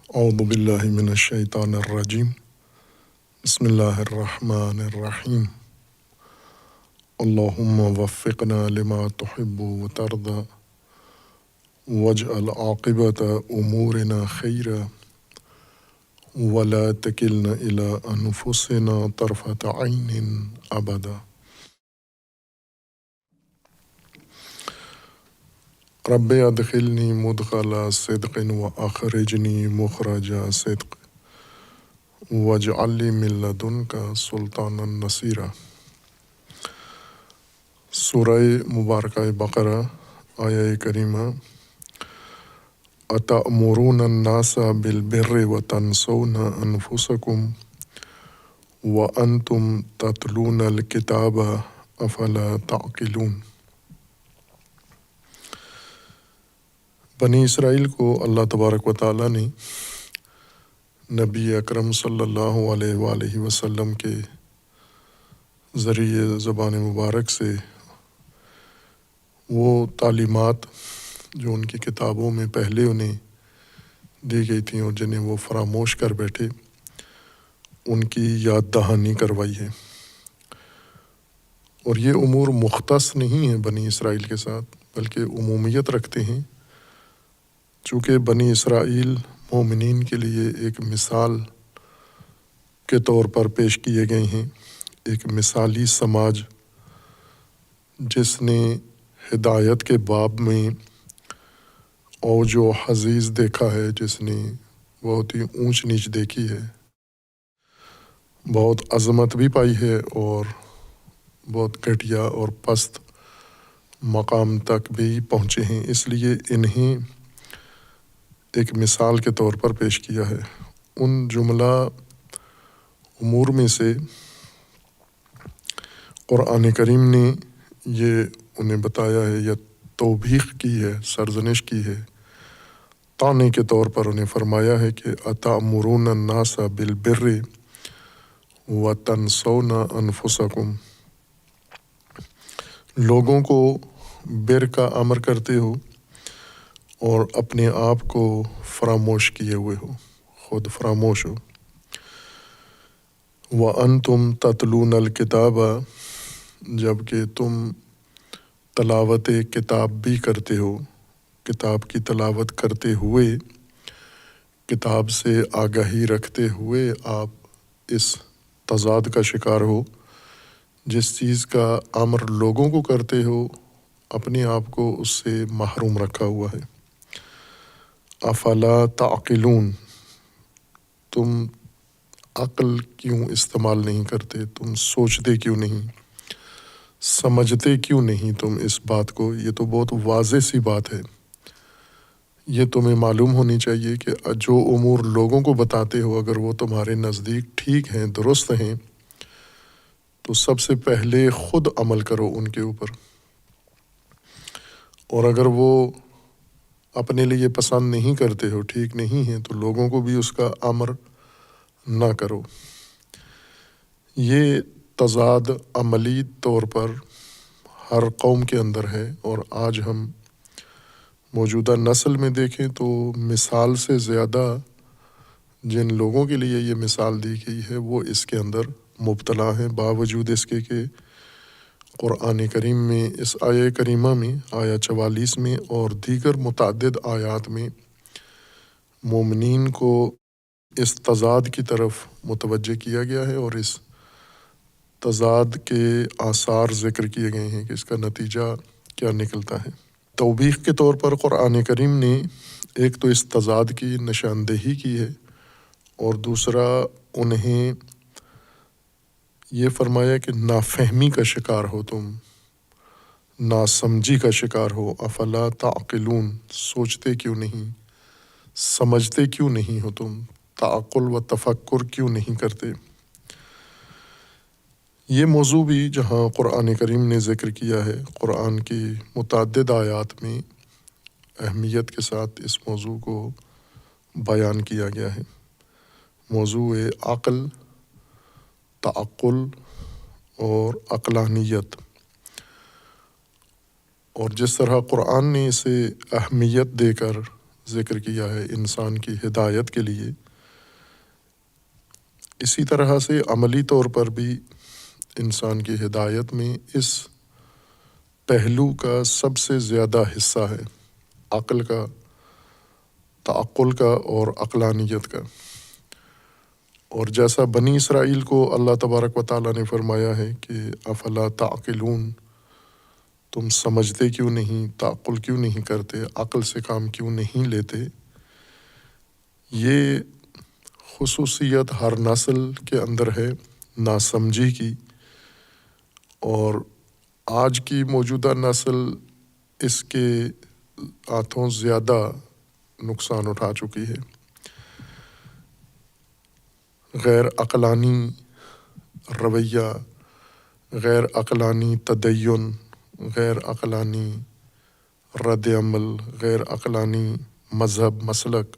اعوذ باللہ من الشیطان الرجیم بسم اللہ الرحمن الرحیم اللہم وفقنا لما تحب وترضى واجعل عاقبۃ امورنا خیرا ولا تکلنا الی انفسنا طرفۃ عین ابدا رب ادخلنی مدخل صدق واخرجنی مخرج صدق واجعل لی من لدنک سلطانا نصیرا۔ سورہ مبارکہ بقرہ آیہ کریمہ اتأمرون الناس بالبر وتنسون انفسکم وانتم تتلون الکتاب افلا تعقلون۔ بنی اسرائیل کو اللہ تبارک و تعالیٰ نے نبی اکرم صلی اللہ علیہ وآلہ وسلم کے ذریعے زبان مبارک سے وہ تعلیمات جو ان کی کتابوں میں پہلے انہیں دی گئی تھیں اور جنہیں وہ فراموش کر بیٹھے ان کی یاد دہانی کروائی ہے، اور یہ امور مختص نہیں ہیں بنی اسرائیل کے ساتھ بلکہ عمومیت رکھتے ہیں، چونکہ بنی اسرائیل مومنین کے لیے ایک مثال کے طور پر پیش کیے گئے ہیں، ایک مثالی سماج جس نے ہدایت کے باب میں اوج و حضیض دیکھا ہے، جس نے بہت ہی اونچ نیچ دیکھی ہے، بہت عظمت بھی پائی ہے اور بہت گھٹیا اور پست مقام تک بھی پہنچے ہیں، اس لیے انہیں ایک مثال کے طور پر پیش کیا ہے۔ ان جملہ امور میں سے قرآن کریم نے یہ انہیں بتایا ہے یا توبیخ کی ہے، سرزنش کی ہے، طعنہ کے طور پر انہیں فرمایا ہے کہ اتأمرون الناس بالبر وتنسون انفسکم، لوگوں کو بر کا امر کرتے ہو اور اپنے آپ کو فراموش کیے ہوئے ہو، خود فراموش ہو۔ وَأَنْتُمْ تَتْلُونَ الْكِتَابَ، جبکہ تم تلاوت کتاب بھی کرتے ہو، کتاب کی تلاوت کرتے ہوئے، کتاب سے آگاہی رکھتے ہوئے آپ اس تضاد کا شکار ہو، جس چیز کا امر لوگوں کو کرتے ہو اپنے آپ کو اس سے محروم رکھا ہوا ہے۔ افلا تعقلون، تم عقل کیوں استعمال نہیں کرتے، تم سوچتے کیوں نہیں، سمجھتے کیوں نہیں تم اس بات کو؟ یہ تو بہت واضح سی بات ہے، یہ تمہیں معلوم ہونی چاہیے کہ جو امور لوگوں کو بتاتے ہو اگر وہ تمہارے نزدیک ٹھیک ہیں، درست ہیں، تو سب سے پہلے خود عمل کرو ان کے اوپر، اور اگر وہ اپنے لیے پسند نہیں کرتے ہو، ٹھیک نہیں ہیں، تو لوگوں کو بھی اس کا امر نہ کرو۔ یہ تضاد عملی طور پر ہر قوم کے اندر ہے، اور آج ہم موجودہ نسل میں دیکھیں تو مثال سے زیادہ جن لوگوں کے لیے یہ مثال دی گئی ہے وہ اس کے اندر مبتلا ہیں، باوجود اس کے کہ قرآن کریم میں اس آیہ کریمہ میں آیہ 44 میں اور دیگر متعدد آیات میں مومنین کو اس تضاد کی طرف متوجہ کیا گیا ہے اور اس تضاد کے آثار ذکر کیے گئے ہیں کہ اس کا نتیجہ کیا نکلتا ہے۔ توبیخ کے طور پر قرآن کریم نے ایک تو اس تضاد کی نشاندہی کی ہے، اور دوسرا انہیں یہ فرمایا کہ نافہمی کا شکار ہو تم، ناسمجھی کا شکار ہو۔ افلا تعقلون، سوچتے کیوں نہیں، سمجھتے کیوں نہیں ہو تم، تعقل و تفکر کیوں نہیں کرتے۔ یہ موضوع بھی جہاں قرآن کریم نے ذکر کیا ہے، قرآن کی متعدد آیات میں اہمیت کے ساتھ اس موضوع کو بیان کیا گیا ہے، موضوع عقل، تعقل اور عقلانیت، اور جس طرح قرآن نے اسے اہمیت دے کر ذکر کیا ہے انسان کی ہدایت کے لیے، اسی طرح سے عملی طور پر بھی انسان کی ہدایت میں اس پہلو کا سب سے زیادہ حصہ ہے، عقل کا، تعقل کا اور عقلانیت کا۔ اور جیسا بنی اسرائیل کو اللہ تبارک و تعالیٰ نے فرمایا ہے کہ افلا تعقلون، تم سمجھتے کیوں نہیں، تعقل کیوں نہیں کرتے، عقل سے کام کیوں نہیں لیتے، یہ خصوصیت ہر نسل کے اندر ہے ناسمجھی کی، اور آج کی موجودہ نسل اس کے ہاتھوں زیادہ نقصان اٹھا چکی ہے۔ غیر عقلانی رویہ، غیر عقلانی تدین، غیر عقلانی رد عمل، غیر عقلانی مذہب مسلک،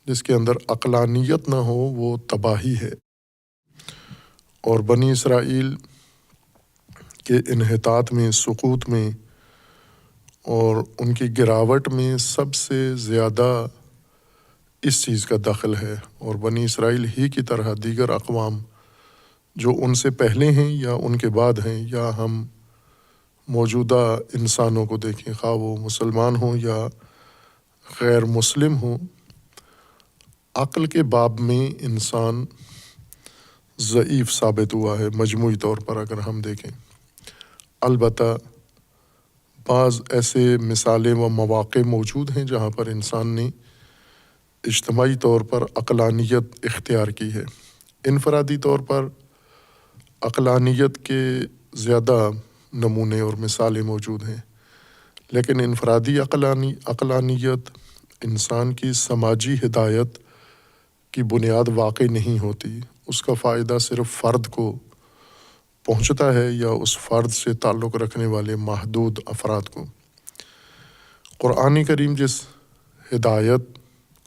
جس کے اندر عقلانیت نہ ہو وہ تباہی ہے۔ اور بنی اسرائیل کے انحطاط میں، سقوط میں اور ان کی گراوٹ میں سب سے زیادہ اس چیز کا دخل ہے، اور بنی اسرائیل ہی کی طرح دیگر اقوام جو ان سے پہلے ہیں یا ان کے بعد ہیں، یا ہم موجودہ انسانوں کو دیکھیں، خواہ وہ مسلمان ہوں یا غیر مسلم ہوں، عقل کے باب میں انسان ضعیف ثابت ہوا ہے مجموعی طور پر اگر ہم دیکھیں۔ البتہ بعض ایسے مثالیں و مواقع موجود ہیں جہاں پر انسان نے اجتماعی طور پر عقلانیت اختیار کی ہے۔ انفرادی طور پر عقلانیت کے زیادہ نمونے اور مثالیں موجود ہیں، لیکن انفرادی عقلانیت انسان کی سماجی ہدایت کی بنیاد واقع نہیں ہوتی، اس کا فائدہ صرف فرد کو پہنچتا ہے یا اس فرد سے تعلق رکھنے والے محدود افراد کو۔ قرآن کریم جس ہدایت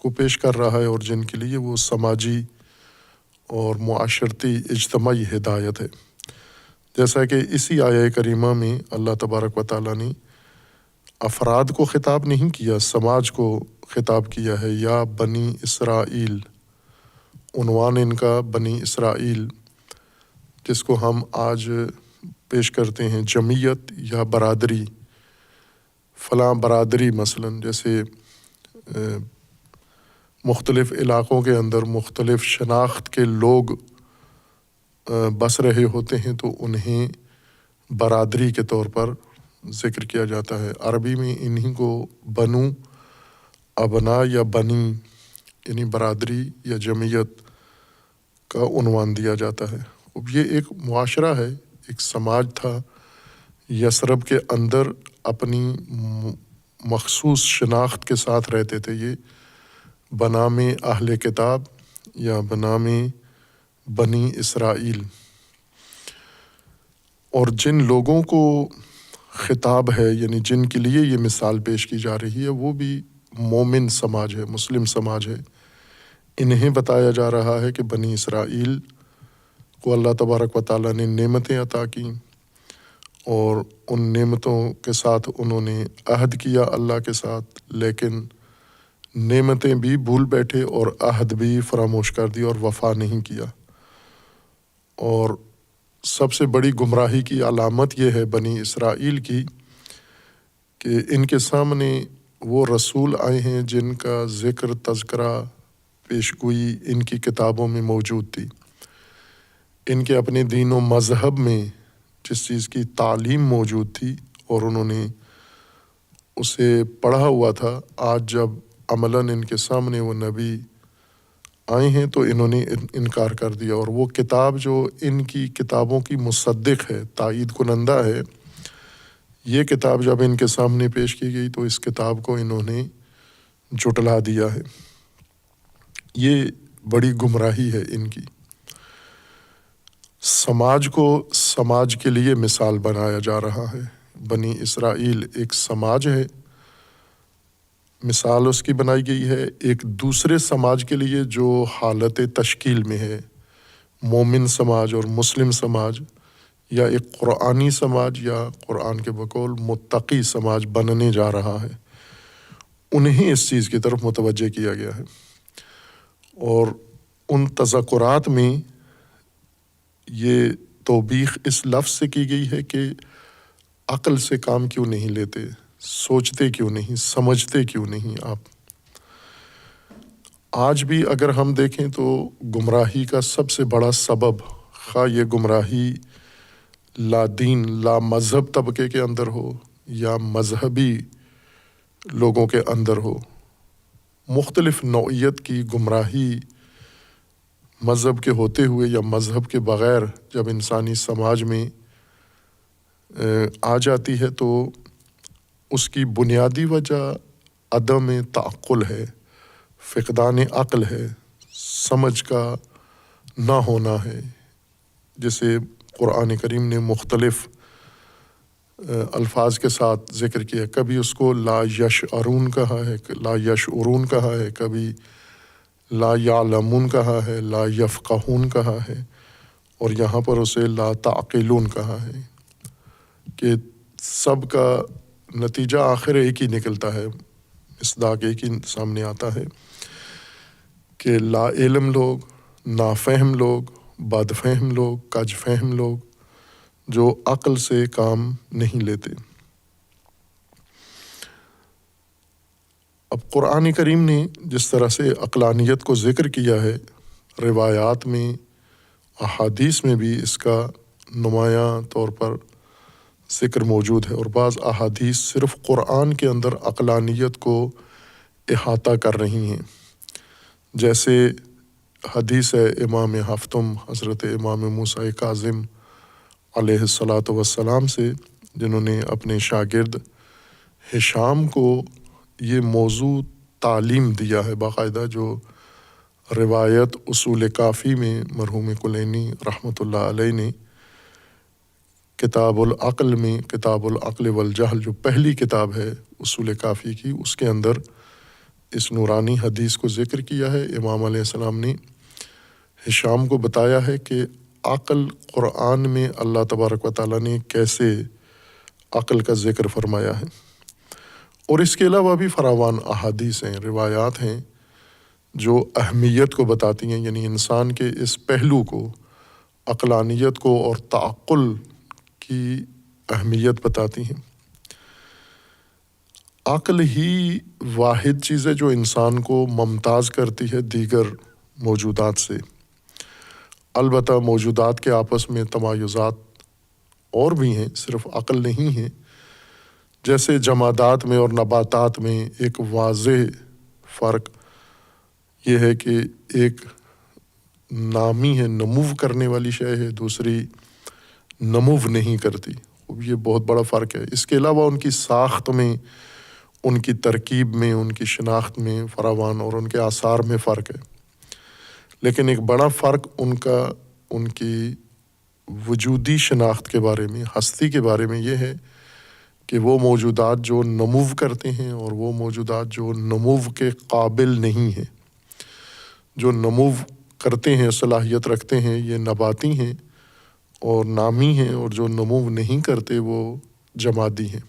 کو پیش کر رہا ہے اور جن کے لیے وہ سماجی اور معاشرتی اجتماعی ہدایت ہے، جیسا کہ اسی آیہ کریمہ میں اللہ تبارک و تعالیٰ نے افراد کو خطاب نہیں کیا، سماج کو خطاب کیا ہے۔ یا بنی اسرائیل، عنوان ان کا بنی اسرائیل، جس کو ہم آج پیش کرتے ہیں جمعیت یا برادری، فلاں برادری مثلاً، جیسے مختلف علاقوں کے اندر مختلف شناخت کے لوگ بس رہے ہوتے ہیں تو انہیں برادری کے طور پر ذکر کیا جاتا ہے۔ عربی میں انہی کو بنو، ابنا یا بنی، یعنی برادری یا جمعیت کا عنوان دیا جاتا ہے۔ اب یہ ایک معاشرہ ہے، ایک سماج تھا، یثرب کے اندر اپنی مخصوص شناخت کے ساتھ رہتے تھے۔ یہ بنام اہل کتاب یا بنام بنی اسرائیل، اور جن لوگوں کو خطاب ہے، یعنی جن کے لیے یہ مثال پیش کی جا رہی ہے، وہ بھی مومن سماج ہے، مسلم سماج ہے۔ انہیں بتایا جا رہا ہے کہ بنی اسرائیل کو اللہ تبارک و تعالیٰ نے نعمتیں عطا کیں، اور ان نعمتوں کے ساتھ انہوں نے عہد کیا اللہ کے ساتھ، لیکن نعمتیں بھی بھول بیٹھے اور عہد بھی فراموش کر دی اور وفا نہیں کیا۔ اور سب سے بڑی گمراہی کی علامت یہ ہے بنی اسرائیل کی کہ ان کے سامنے وہ رسول آئے ہیں جن کا ذکر، تذکرہ، پیشگوئی ان کی کتابوں میں موجود تھی۔ ان کے اپنے دین و مذہب میں جس چیز کی تعلیم موجود تھی اور انہوں نے اسے پڑھا ہوا تھا، آج جب عملاً ان کے سامنے وہ نبی آئے ہیں تو انہوں نے انکار کر دیا، اور وہ کتاب جو ان کی کتابوں کی مصدق ہے، تائید کنندہ ہے، یہ کتاب جب ان کے سامنے پیش کی گئی تو اس کتاب کو انہوں نے جھٹلا دیا ہے۔ یہ بڑی گمراہی ہے ان کی۔ سماج کو سماج کے لیے مثال بنایا جا رہا ہے۔ بنی اسرائیل ایک سماج ہے، مثال اس کی بنائی گئی ہے ایک دوسرے سماج کے لیے جو حالت تشکیل میں ہے، مومن سماج اور مسلم سماج، یا ایک قرآنی سماج یا قرآن کے بقول متقی سماج بننے جا رہا ہے۔ انہیں اس چیز کی طرف متوجہ کیا گیا ہے، اور ان تذکرات میں یہ توبیخ اس لفظ سے کی گئی ہے کہ عقل سے کام کیوں نہیں لیتے، سوچتے کیوں نہیں، سمجھتے کیوں نہیں آپ۔ آج بھی اگر ہم دیکھیں تو گمراہی کا سب سے بڑا سبب، خواہ یہ گمراہی لا دین لا مذہب طبقے کے اندر ہو یا مذہبی لوگوں کے اندر ہو، مختلف نوعیت کی گمراہی مذہب کے ہوتے ہوئے یا مذہب کے بغیر جب انسانی سماج میں آ جاتی ہے تو اس کی بنیادی وجہ عدم تعقل ہے، فقدان عقل ہے، سمجھ کا نہ ہونا ہے، جسے قرآن کریم نے مختلف الفاظ کے ساتھ ذکر کیا۔ کبھی اس کو لا یشعرون کہا ہے، لا یشعرون کہا ہے، کبھی لا یعلمون کہا ہے، لا یفقہون کہا ہے، اور یہاں پر اسے لا تعقلون کہا ہے، کہ سب کا نتیجہ آخر ایک ہی نکلتا ہے، مصداق ایک ہی سامنے آتا ہے کہ لا علم لوگ، نافہم لوگ، بد فہم لوگ، کج فہم لوگ جو عقل سے کام نہیں لیتے۔ اب قرآن کریم نے جس طرح سے عقلانیت کو ذکر کیا ہے، روایات میں، احادیث میں بھی اس کا نمایاں طور پر ذکر موجود ہے، اور بعض احادیث صرف قرآن کے اندر عقلانیت کو احاطہ کر رہی ہیں، جیسے حدیث ہے امام ہفتم حضرت امام موسیٰ کاظم علیہ الصلاۃ والسلام سے، جنہوں نے اپنے شاگرد ہشام کو یہ موضوع تعلیم دیا ہے باقاعدہ، جو روایت اصول کافی میں مرحوم کلینی رحمۃ اللہ علیہ نے کتاب العقل میں، کتاب العقل والجہل جو پہلی کتاب ہے اصول کافی کی، اس کے اندر اس نورانی حدیث کو ذکر کیا ہے۔ امام علیہ السلام نے ہشام کو بتایا ہے کہ عقل قرآن میں اللہ تبارک و تعالیٰ نے کیسے عقل کا ذکر فرمایا ہے، اور اس کے علاوہ بھی فراوان احادیث ہیں، روایات ہیں جو اہمیت کو بتاتی ہیں، یعنی انسان کے اس پہلو کو، عقلانیت کو اور تعقل کی اہمیت بتاتی ہیں۔ عقل ہی واحد چیز ہے جو انسان کو ممتاز کرتی ہے دیگر موجودات سے۔ البتہ موجودات کے آپس میں تمایزات اور بھی ہیں، صرف عقل نہیں ہے۔ جیسے جمادات میں اور نباتات میں ایک واضح فرق یہ ہے کہ ایک نامی ہے، نمو کرنے والی شے ہے، دوسری نمو نہیں کرتی، یہ بہت بڑا فرق ہے۔ اس کے علاوہ ان کی ساخت میں، ان کی ترکیب میں، ان کی شناخت میں فراوان اور ان کے آثار میں فرق ہے، لیکن ایک بڑا فرق ان کی وجودی شناخت کے بارے میں، ہستی کے بارے میں یہ ہے کہ وہ موجودات جو نمو کرتے ہیں اور وہ موجودات جو نمو کے قابل نہیں ہیں۔ جو نمو کرتے ہیں، صلاحیت رکھتے ہیں، یہ نباتی ہیں اور نامی ہیں، اور جو نمو نہیں کرتے وہ جمادی ہیں۔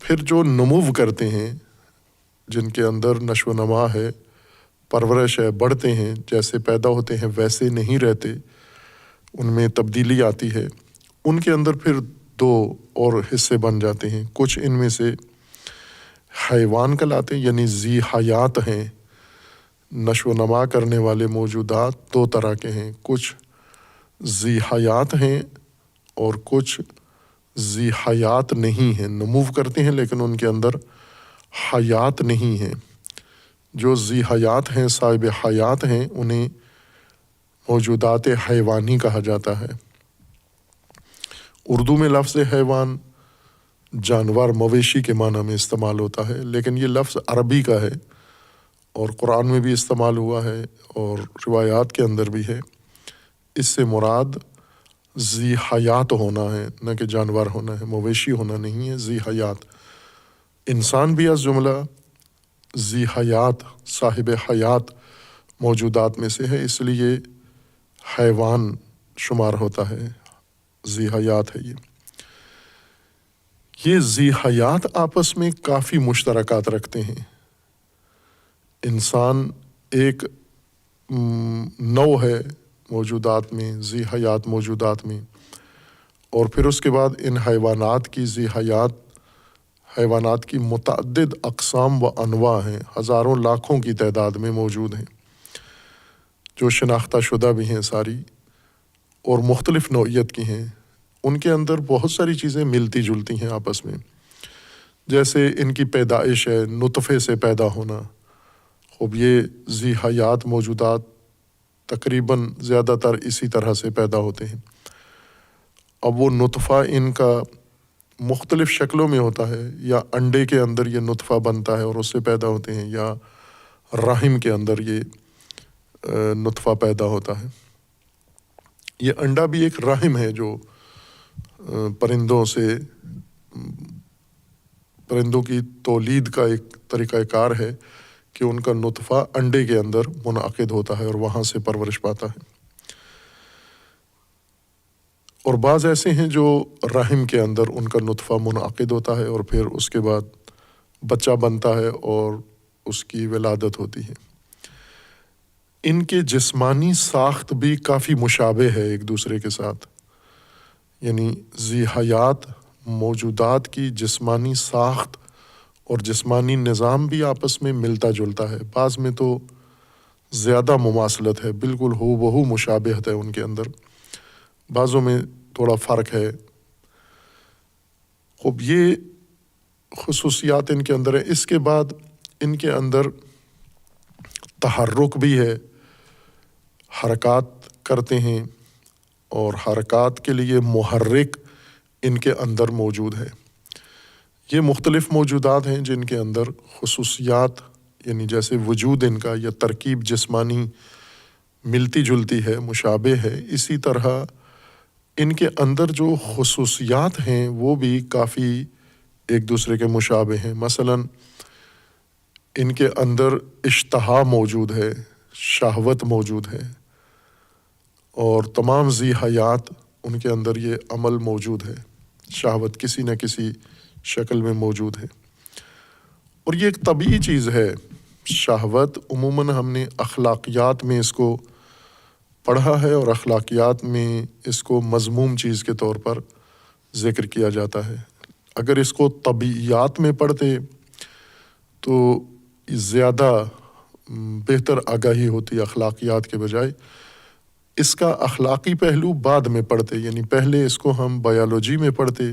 پھر جو نمو کرتے ہیں، جن کے اندر نشو و نما ہے، پرورش ہے، بڑھتے ہیں، جیسے پیدا ہوتے ہیں ویسے نہیں رہتے، ان میں تبدیلی آتی ہے، ان کے اندر پھر دو اور حصے بن جاتے ہیں۔ کچھ ان میں سے حیوان کہلاتے ہیں، یعنی ذی حیات ہیں، نشو و نما کرنے والے موجودات دو طرح کے ہیں، کچھ ذی حیات ہیں اور کچھ ذی حیات نہیں ہیں، نمو کرتے ہیں لیکن ان کے اندر حیات نہیں ہیں۔ جو ذی حیات ہیں، صاحب حیات ہیں، انہیں موجودات حیوانی کہا جاتا ہے۔ اردو میں لفظ حیوان جانور، مویشی کے معنی میں استعمال ہوتا ہے، لیکن یہ لفظ عربی کا ہے اور قرآن میں بھی استعمال ہوا ہے اور روایات کے اندر بھی ہے۔ اس سے مراد ذی حیات ہونا ہے، نہ کہ جانور ہونا ہے، مویشی ہونا نہیں ہے، ذی حیات۔ انسان بھی از جملہ ذی حیات، صاحب حیات موجودات میں سے ہے، اس لیے حیوان شمار ہوتا ہے، ذی حیات ہے یہ۔ یہ ذی حیات آپس میں کافی مشترکات رکھتے ہیں۔ انسان ایک نوع ہے موجودات میں، ذی حیات موجودات میں، اور پھر اس کے بعد ان حیوانات کی ذی حیات حیوانات کی متعدد اقسام و انواع ہیں، ہزاروں لاکھوں کی تعداد میں موجود ہیں، جو شناختہ شدہ بھی ہیں ساری اور مختلف نوعیت کی ہیں۔ ان کے اندر بہت ساری چیزیں ملتی جلتی ہیں آپس میں، جیسے ان کی پیدائش ہے، نطفے سے پیدا ہونا۔ خب یہ ذی حیات موجودات تقریباً زیادہ تر اسی طرح سے پیدا ہوتے ہیں۔ اب وہ نطفہ ان کا مختلف شکلوں میں ہوتا ہے، یا انڈے کے اندر یہ نطفہ بنتا ہے اور اس سے پیدا ہوتے ہیں، یا رحم کے اندر یہ نطفہ پیدا ہوتا ہے۔ یہ انڈا بھی ایک رحم ہے جو پرندوں کی تولید کا ایک طریقہ کار ہے کہ ان کا نطفہ انڈے کے اندر منعقد ہوتا ہے اور وہاں سے پرورش پاتا ہے۔ اور بعض ایسے ہیں جو رحم کے اندر ان کا نطفہ منعقد ہوتا ہے اور پھر اس کے بعد بچہ بنتا ہے اور اس کی ولادت ہوتی ہے۔ ان کے جسمانی ساخت بھی کافی مشابہ ہے ایک دوسرے کے ساتھ، یعنی ذی حیات موجودات کی جسمانی ساخت اور جسمانی نظام بھی آپس میں ملتا جلتا ہے، بعض میں تو زیادہ مماثلت ہے، بالکل ہو بہو مشابہت ہے ان کے اندر، بعضوں میں تھوڑا فرق ہے۔ خب یہ خصوصیات ان کے اندر ہے۔ اس کے بعد ان کے اندر تحرک بھی ہے، حرکات کرتے ہیں، اور حرکات کے لیے محرک ان کے اندر موجود ہے۔ یہ مختلف موجودات ہیں جن کے اندر خصوصیات، یعنی جیسے وجود ان کا یا ترکیب جسمانی ملتی جلتی ہے، مشابہ ہے، اسی طرح ان کے اندر جو خصوصیات ہیں وہ بھی کافی ایک دوسرے کے مشابہ ہیں۔ مثلاً ان کے اندر اشتہا موجود ہے، شہوت موجود ہے، اور تمام ذی حیات ان کے اندر یہ عمل موجود ہے، شہوت کسی نہ کسی شکل میں موجود ہے، اور یہ ایک طبیعی چیز ہے۔ شہوت عموماً ہم نے اخلاقیات میں اس کو پڑھا ہے، اور اخلاقیات میں اس کو مذموم چیز کے طور پر ذکر کیا جاتا ہے۔ اگر اس کو طبیعیات میں پڑھتے تو زیادہ بہتر آگاہی ہوتی اخلاقیات کے بجائے۔ اس کا اخلاقی پہلو بعد میں پڑھتے، یعنی پہلے اس کو ہم بایولوجی میں پڑھتے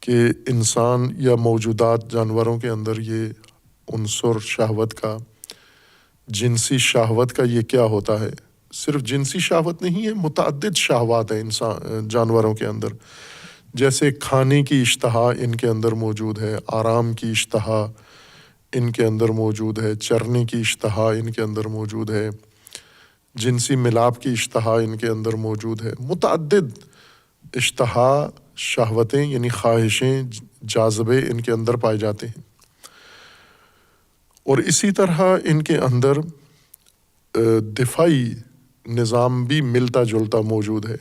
کہ انسان یا موجودات جانوروں کے اندر یہ عنصر شہوت کا، جنسی شہوت کا یہ کیا ہوتا ہے۔ صرف جنسی شہوت نہیں ہے، متعدد شہوات ہیں جانوروں کے اندر، جیسے کھانے کی اشتہا ان کے اندر موجود ہے، آرام کی اشتہا ان کے اندر موجود ہے، چرنے کی اشتہا ان کے اندر موجود ہے، جنسی ملاپ کی اشتہا ان کے اندر موجود ہے۔ متعدد اشتہا، شہوتیں یعنی خواہشیں، جاذبے ان کے اندر پائے جاتے ہیں، اور اسی طرح ان کے اندر دفاعی نظام بھی ملتا جلتا موجود ہے،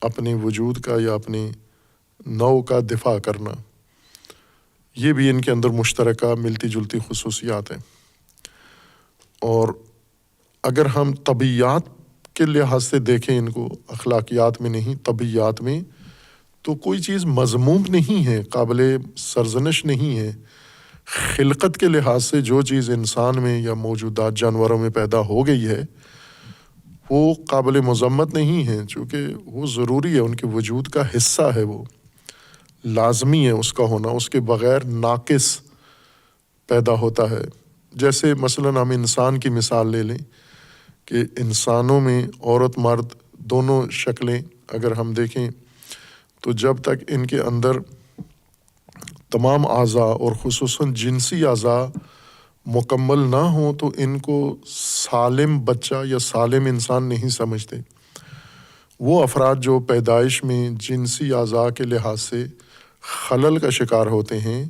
اپنے وجود کا یا اپنے نوع کا دفاع کرنا، یہ بھی ان کے اندر مشترکہ ملتی جلتی خصوصیات ہیں۔ اور اگر ہم طبیعیات کے لحاظ سے دیکھیں ان کو، اخلاقیات میں نہیں، طبیعیات میں، تو کوئی چیز مذموم نہیں ہے، قابل سرزنش نہیں ہے۔ خلقت کے لحاظ سے جو چیز انسان میں یا موجودات جانوروں میں پیدا ہو گئی ہے وہ قابل مذمت نہیں ہے، چونکہ وہ ضروری ہے، ان کے وجود کا حصہ ہے، وہ لازمی ہے اس کا ہونا، اس کے بغیر ناقص پیدا ہوتا ہے۔ جیسے مثلاً ہم انسان کی مثال لے لیں کہ انسانوں میں عورت مرد دونوں شکلیں اگر ہم دیکھیں تو جب تک ان کے اندر تمام اعضاء اور خصوصاً جنسی اعضاء مکمل نہ ہوں تو ان کو سالم بچہ یا سالم انسان نہیں سمجھتے۔ وہ افراد جو پیدائش میں جنسی اعضاء کے لحاظ سے خلل کا شکار ہوتے ہیں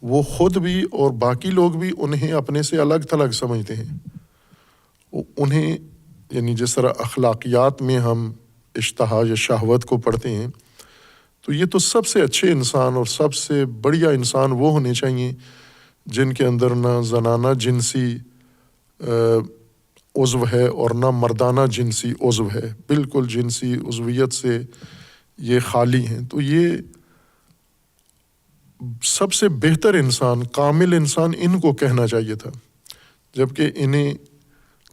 وہ خود بھی اور باقی لوگ بھی انہیں اپنے سے الگ تھلگ سمجھتے ہیں۔ انہیں یعنی جس طرح اخلاقیات میں ہم اشتہا یا شہوت کو پڑھتے ہیں تو یہ تو سب سے اچھے انسان اور سب سے بڑھیا انسان وہ ہونے چاہیے جن کے اندر نہ زنانہ جنسی عضو ہے اور نہ مردانہ جنسی عضو ہے، بالکل جنسی عضویت سے یہ خالی ہیں۔ تو یہ سب سے بہتر انسان، کامل انسان ان کو کہنا چاہیے تھا، جبکہ انہیں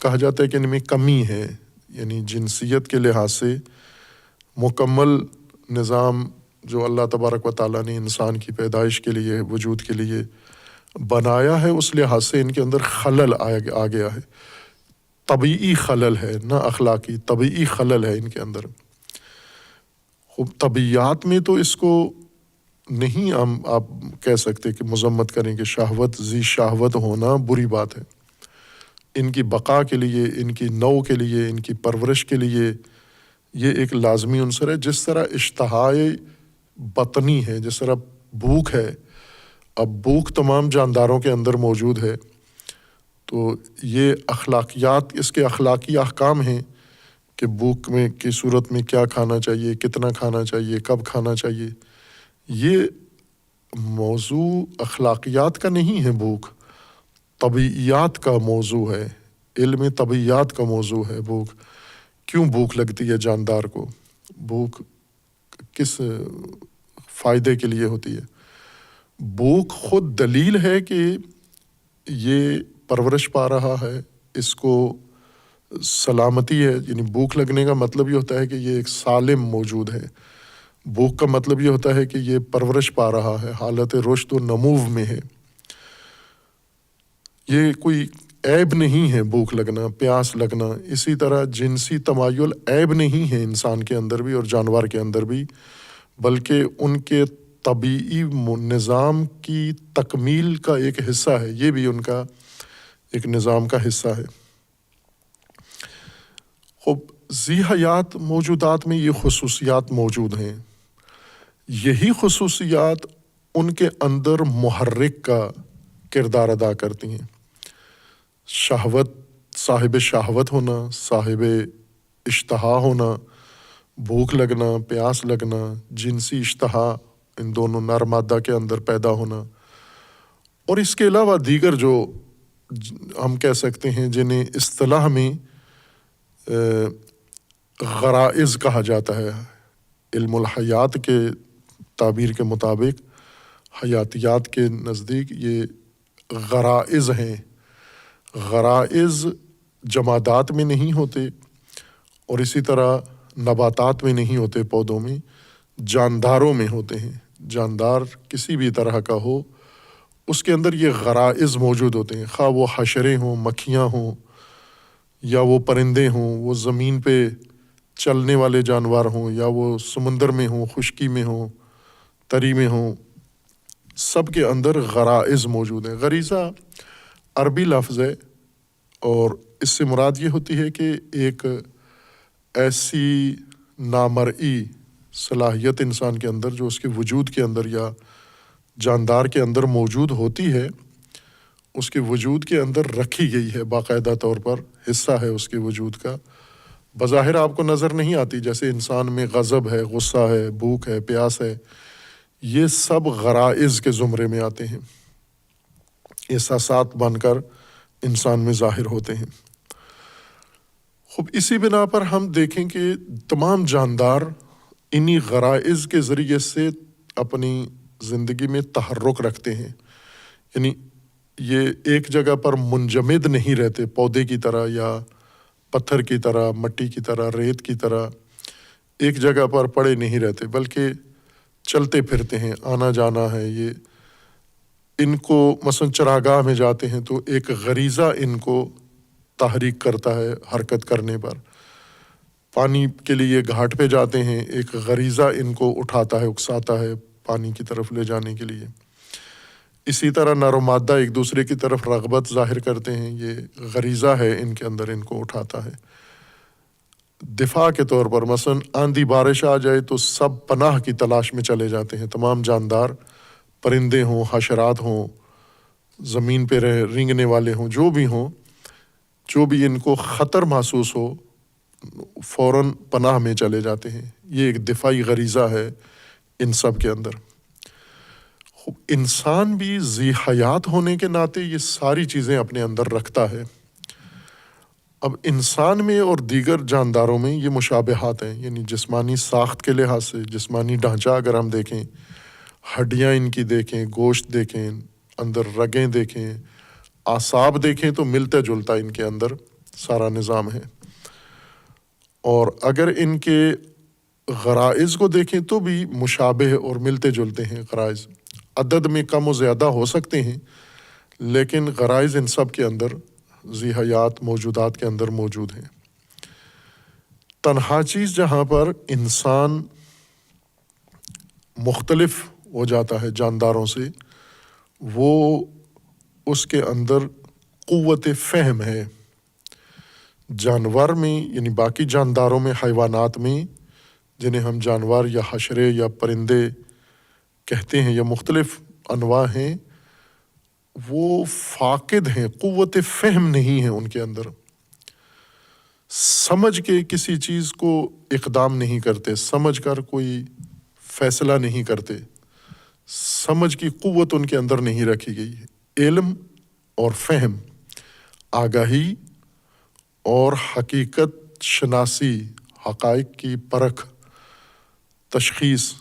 کہا جاتا ہے کہ ان میں کمی ہے، یعنی جنسیت کے لحاظ سے مکمل نظام جو اللہ تبارک و تعالیٰ نے انسان کی پیدائش کے لیے، وجود کے لیے بنایا ہے، اس لحاظ سے ان کے اندر خلل آ گیا ہے، طبعی خلل ہے، نہ اخلاقی، طبعی خلل ہے ان کے اندر۔ خوب طبیعیات میں تو اس کو نہیں آپ کہہ سکتے کہ مذمت کریں کہ شہوت، ذی شہوت ہونا بری بات ہے۔ ان کی بقا کے لیے، ان کی نو کے لیے، ان کی پرورش کے لیے یہ ایک لازمی عنصر ہے۔ جس طرح اشتہائے بطنی ہے، جس طرح بھوک ہے، اب بھوک تمام جانداروں کے اندر موجود ہے، تو یہ اخلاقیات، اس کے اخلاقی احکام ہیں کہ بھوک میں کی صورت میں کیا کھانا چاہیے، کتنا کھانا چاہیے، کب کھانا چاہیے۔ یہ موضوع اخلاقیات کا نہیں ہے، بھوک طبیعیات کا موضوع ہے، علم طبیعیات کا موضوع ہے۔ بھوک کیوں بھوک لگتی ہے جاندار کو، بھوک کس فائدے کے لیے ہوتی ہے؟ بھوک خود دلیل ہے کہ یہ پرورش پا رہا ہے، اس کو سلامتی ہے، یعنی بھوک لگنے کا مطلب یہ ہوتا ہے کہ یہ ایک سالم موجود ہے۔ بھوک کا مطلب یہ ہوتا ہے کہ یہ پرورش پا رہا ہے، حالت رشد و نمو میں ہے۔ یہ کوئی عیب نہیں ہے بھوک لگنا، پیاس لگنا۔ اسی طرح جنسی تمایل عیب نہیں ہے انسان کے اندر بھی اور جانور کے اندر بھی، بلکہ ان کے طبعی نظام کی تکمیل کا ایک حصہ ہے، یہ بھی ان کا ایک نظام کا حصہ ہے۔ خب ذی حیات موجودات میں یہ خصوصیات موجود ہیں، یہی خصوصیات ان کے اندر محرک کا کردار ادا کرتی ہیں۔ شہوت، صاحب شہوت ہونا، صاحب اشتہا ہونا، بھوک لگنا، پیاس لگنا، جنسی اشتہا، ان دونوں نر مادہ کے اندر پیدا ہونا، اور اس کے علاوہ دیگر جو ہم کہہ سکتے ہیں جنہیں اصطلاح میں غرائز کہا جاتا ہے، علم الحیات کے تعبیر کے مطابق، حیاتیات کے نزدیک یہ غرائز ہیں۔ غرائز جمادات میں نہیں ہوتے اور اسی طرح نباتات میں نہیں ہوتے، پودوں میں، جانداروں میں ہوتے ہیں۔ جاندار کسی بھی طرح کا ہو، اس کے اندر یہ غرائز موجود ہوتے ہیں، خواہ وہ حشرے ہوں، مکھیاں ہوں، یا وہ پرندے ہوں، وہ زمین پہ چلنے والے جانور ہوں، یا وہ سمندر میں ہوں، خشکی میں ہوں، تری میں ہوں، سب کے اندر غرائز موجود ہیں۔ غریزہ عربی لفظ ہے اور اس سے مراد یہ ہوتی ہے کہ ایک ایسی نامرئی صلاحیت انسان کے اندر جو اس کے وجود کے اندر یا جاندار کے اندر موجود ہوتی ہے، اس کے وجود کے اندر رکھی گئی ہے، باقاعدہ طور پر حصہ ہے اس کے وجود کا، بظاہر آپ کو نظر نہیں آتی، جیسے انسان میں غضب ہے، غصہ ہے، بھوک ہے، پیاس ہے، یہ سب غرائز کے زمرے میں آتے ہیں، احساسات بن کر انسان میں ظاہر ہوتے ہیں۔ خوب اسی بنا پر ہم دیکھیں کہ تمام جاندار انہی غرائز کے ذریعے سے اپنی زندگی میں تحرک رکھتے ہیں، یعنی یہ ایک جگہ پر منجمد نہیں رہتے، پودے کی طرح یا پتھر کی طرح، مٹی کی طرح، ریت کی طرح ایک جگہ پر پڑے نہیں رہتے، بلکہ چلتے پھرتے ہیں، آنا جانا ہے۔ یہ ان کو مثلا چراگاہ میں جاتے ہیں تو ایک غریزہ ان کو تحریک کرتا ہے حرکت کرنے پر، پانی کے لیے گھاٹ پہ جاتے ہیں، ایک غریزہ ان کو اٹھاتا ہے، اکساتا ہے پانی کی طرف لے جانے کے لیے۔ اسی طرح نر و مادہ ایک دوسرے کی طرف رغبت ظاہر کرتے ہیں، یہ غریزہ ہے ان کے اندر، ان کو اٹھاتا ہے۔ دفاع کے طور پر مثلا آندھی بارش آ جائے تو سب پناہ کی تلاش میں چلے جاتے ہیں، تمام جاندار، پرندے ہوں، حشرات ہوں، زمین پہ رینگنے والے ہوں، جو بھی ہوں، جو بھی ان کو خطر محسوس ہو فوراً پناہ میں چلے جاتے ہیں۔ یہ ایک دفاعی غریزہ ہے ان سب کے اندر۔ انسان بھی ذی حیات ہونے کے ناطے یہ ساری چیزیں اپنے اندر رکھتا ہے۔ اب انسان میں اور دیگر جانداروں میں یہ مشابہات ہیں، یعنی جسمانی ساخت کے لحاظ سے، جسمانی ڈھانچہ اگر ہم دیکھیں، ہڈیاں ان کی دیکھیں، گوشت دیکھیں، اندر رگیں دیکھیں، اعصاب دیکھیں، تو ملتا جلتا ان کے اندر سارا نظام ہے۔ اور اگر ان کے غرائز کو دیکھیں تو بھی مشابہ اور ملتے جلتے ہیں غرائز، عدد میں کم و زیادہ ہو سکتے ہیں لیکن غرائز ان سب کے اندر ذی حیات موجودات کے اندر موجود ہیں۔ تنہا چیز جہاں پر انسان مختلف ہو جاتا ہے جانداروں سے، وہ اس کے اندر قوت فہم ہے۔ جانور میں یعنی باقی جانداروں میں، حیوانات میں، جنہیں ہم جانور یا حشرے یا پرندے کہتے ہیں یا مختلف انواع ہیں، وہ فاقد ہیں، قوت فہم نہیں ہے ان کے اندر، سمجھ کے کسی چیز کو اقدام نہیں کرتے، سمجھ کر کوئی فیصلہ نہیں کرتے، سمجھ کی قوت ان کے اندر نہیں رکھی گئی ہے۔ علم اور فہم، آگاہی اور حقیقت شناسی، حقائق کی پرکھ، تشخیص،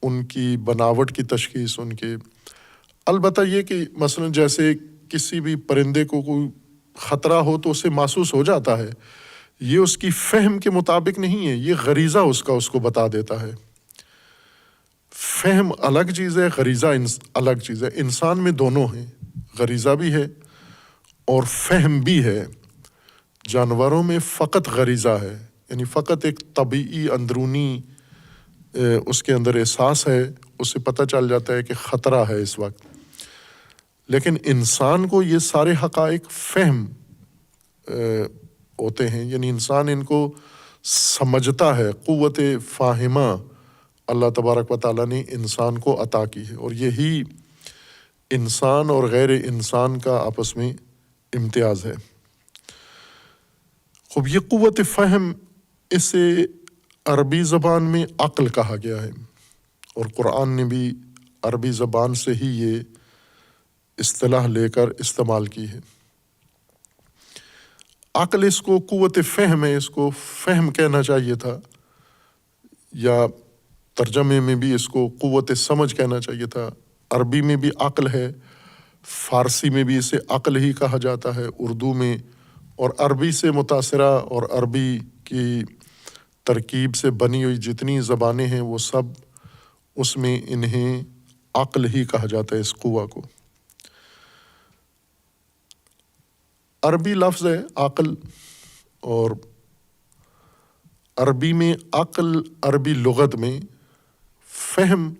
ان کی بناوٹ کی تشخیص، ان کے البتہ یہ کہ مثلا جیسے کسی بھی پرندے کو کوئی خطرہ ہو تو اسے محسوس ہو جاتا ہے، یہ اس کی فہم کے مطابق نہیں ہے، یہ غریزہ اس کو بتا دیتا ہے۔ فہم الگ چیز ہے، غریزہ الگ چیز ہے۔ انسان میں دونوں ہیں، غریزہ بھی ہے اور فہم بھی ہے۔ جانوروں میں فقط غریزہ ہے، یعنی فقط ایک طبیعی اندرونی اس کے اندر احساس ہے، اسے پتہ چل جاتا ہے کہ خطرہ ہے اس وقت۔ لیکن انسان کو یہ سارے حقائق فہم ہوتے ہیں، یعنی انسان ان کو سمجھتا ہے، قوت فاہمہ اللہ تبارک و تعالیٰ نے انسان کو عطا کی ہے، اور یہی انسان اور غیر انسان کا آپس میں امتیاز ہے۔ خوب یہ قوت فہم، اسے عربی زبان میں عقل کہا گیا ہے، اور قرآن نے بھی عربی زبان سے ہی یہ اصطلاح لے کر استعمال کی ہے۔ عقل اس کو قوت فہم ہے، اس کو فہم کہنا چاہیے تھا، یا ترجمے میں بھی اس کو قوت سمجھ کہنا چاہیے تھا۔ عربی میں بھی عقل ہے، فارسی میں بھی اسے عقل ہی کہا جاتا ہے، اردو میں، اور عربی سے متاثرہ اور عربی کی ترکیب سے بنی ہوئی جتنی زبانیں ہیں وہ سب اس میں انہیں عقل ہی کہا جاتا ہے، اس قوہ کو۔ عربی لفظ ہے عقل، اور عربی میں عقل عربی لغت میں فہم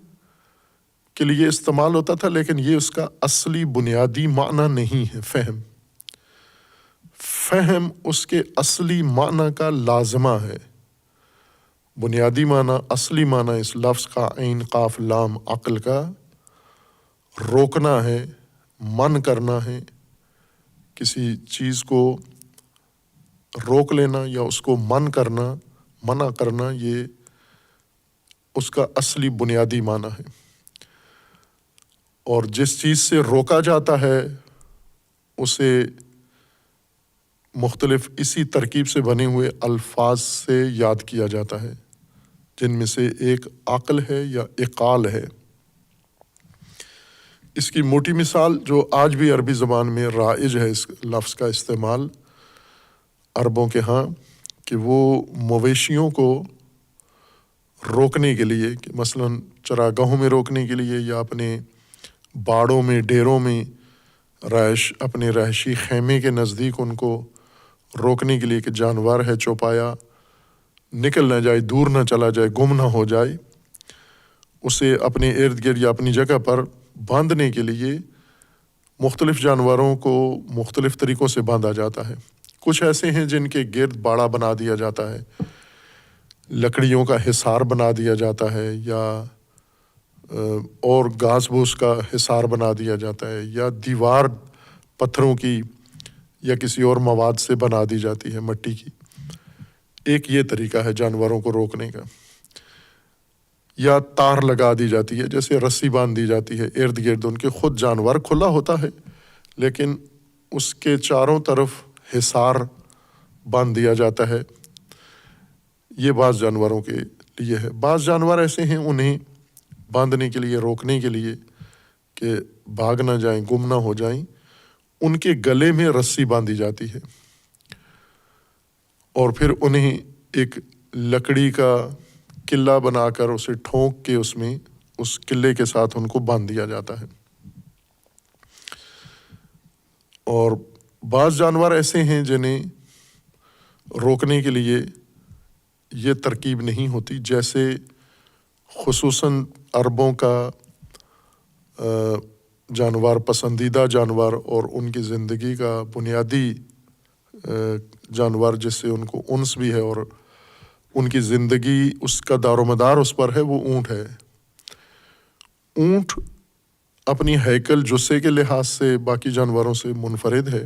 کے لیے استعمال ہوتا تھا، لیکن یہ اس کا اصلی بنیادی معنی نہیں ہے۔ فہم اس کے اصلی معنی کا لازمہ ہے، بنیادی معنی، اصلی معنی اس لفظ کا عین قاف لام عقل کا روکنا ہے، من کرنا ہے، کسی چیز کو روک لینا یا اس کو من کرنا، منع کرنا، یہ اس کا اصلی بنیادی معنی ہے۔ اور جس چیز سے روکا جاتا ہے اسے مختلف اسی ترکیب سے بنے ہوئے الفاظ سے یاد کیا جاتا ہے، جن میں سے ایک عقل ہے یا اقال ہے۔ اس کی موٹی مثال جو آج بھی عربی زبان میں رائج ہے اس لفظ کا استعمال عربوں کے ہاں، کہ وہ مویشیوں کو روکنے کے لیے، کہ مثلاً چراگاہوں میں روکنے کے لیے یا اپنے باڑوں میں، ڈیروں میں، اپنے رہائشی خیمے کے نزدیک ان کو روکنے کے لیے کہ جانور ہے چوپایا نکل نہ جائے، دور نہ چلا جائے، گم نہ ہو جائے، اسے اپنے ارد گرد یا اپنی جگہ پر باندھنے کے لیے مختلف جانوروں کو مختلف طریقوں سے باندھا جاتا ہے۔ کچھ ایسے ہیں جن کے گرد باڑا بنا دیا جاتا ہے، لکڑیوں کا حصار بنا دیا جاتا ہے، یا اور گھاس بھوس کا حصار بنا دیا جاتا ہے، یا دیوار پتھروں کی یا کسی اور مواد سے بنا دی جاتی ہے، مٹی کی۔ ایک یہ طریقہ ہے جانوروں کو روکنے کا۔ یا تار لگا دی جاتی ہے، جیسے رسی باندھ دی جاتی ہے ارد گرد ان کے. خود جانور کھلا ہوتا ہے لیکن اس کے چاروں طرف حصار باندھ دیا جاتا ہے. یہ بعض جانوروں کے لیے ہے. بعض جانور ایسے ہیں انہیں باندھنے کے لیے، روکنے کے لیے کہ بھاگ نہ جائیں، گم نہ ہو جائیں، ان کے گلے میں رسی باندھی جاتی ہے اور پھر انہیں ایک لکڑی کا قلعہ بنا کر اسے ٹھونک کے اس میں اس قلعے کے ساتھ ان کو باندھ دیا جاتا ہے. اور بعض جانور ایسے ہیں جنہیں روکنے کے لیے یہ ترکیب نہیں ہوتی، جیسے خصوصاً عربوں کا جانور، پسندیدہ جانور اور ان کی زندگی کا بنیادی جانور جس سے ان کو انس بھی ہے اور ان کی زندگی اس کا دار و مدار اس پر ہے، وہ اونٹ ہے. اونٹ اپنی ہیکل جثے کے لحاظ سے باقی جانوروں سے منفرد ہے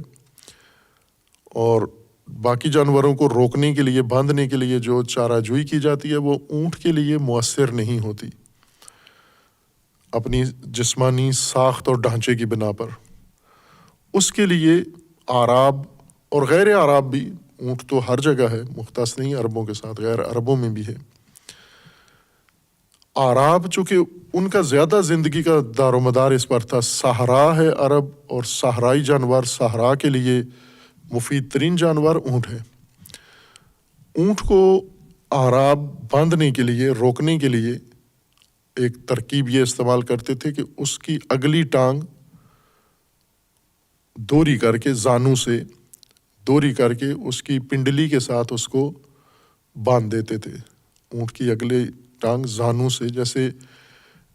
اور باقی جانوروں کو روکنے کے لیے، باندھنے کے لیے جو چارہ جوئی کی جاتی ہے وہ اونٹ کے لیے مؤثر نہیں ہوتی اپنی جسمانی ساخت اور ڈھانچے کی بنا پر. اس کے لیے اعراب اور غیر اعراب بھی، اونٹ تو ہر جگہ ہے، مختص نہیں عربوں کے ساتھ، غیر عربوں میں بھی ہے. اعراب چونکہ ان کا زیادہ زندگی کا دار و مدار اس پر تھا، صحرا ہے عرب اور صحرائی جانور، صحرا کے لیے مفید ترین جانور اونٹ ہے. اونٹ کو اعراب باندھنے کے لیے، روکنے کے لیے ایک ترکیب یہ استعمال کرتے تھے کہ اس کی اگلی ٹانگ دوری کر کے، زانو سے دوری کر کے اس کی پنڈلی کے ساتھ اس کو باندھ دیتے تھے. اونٹ کی اگلی ٹانگ زانو سے، جیسے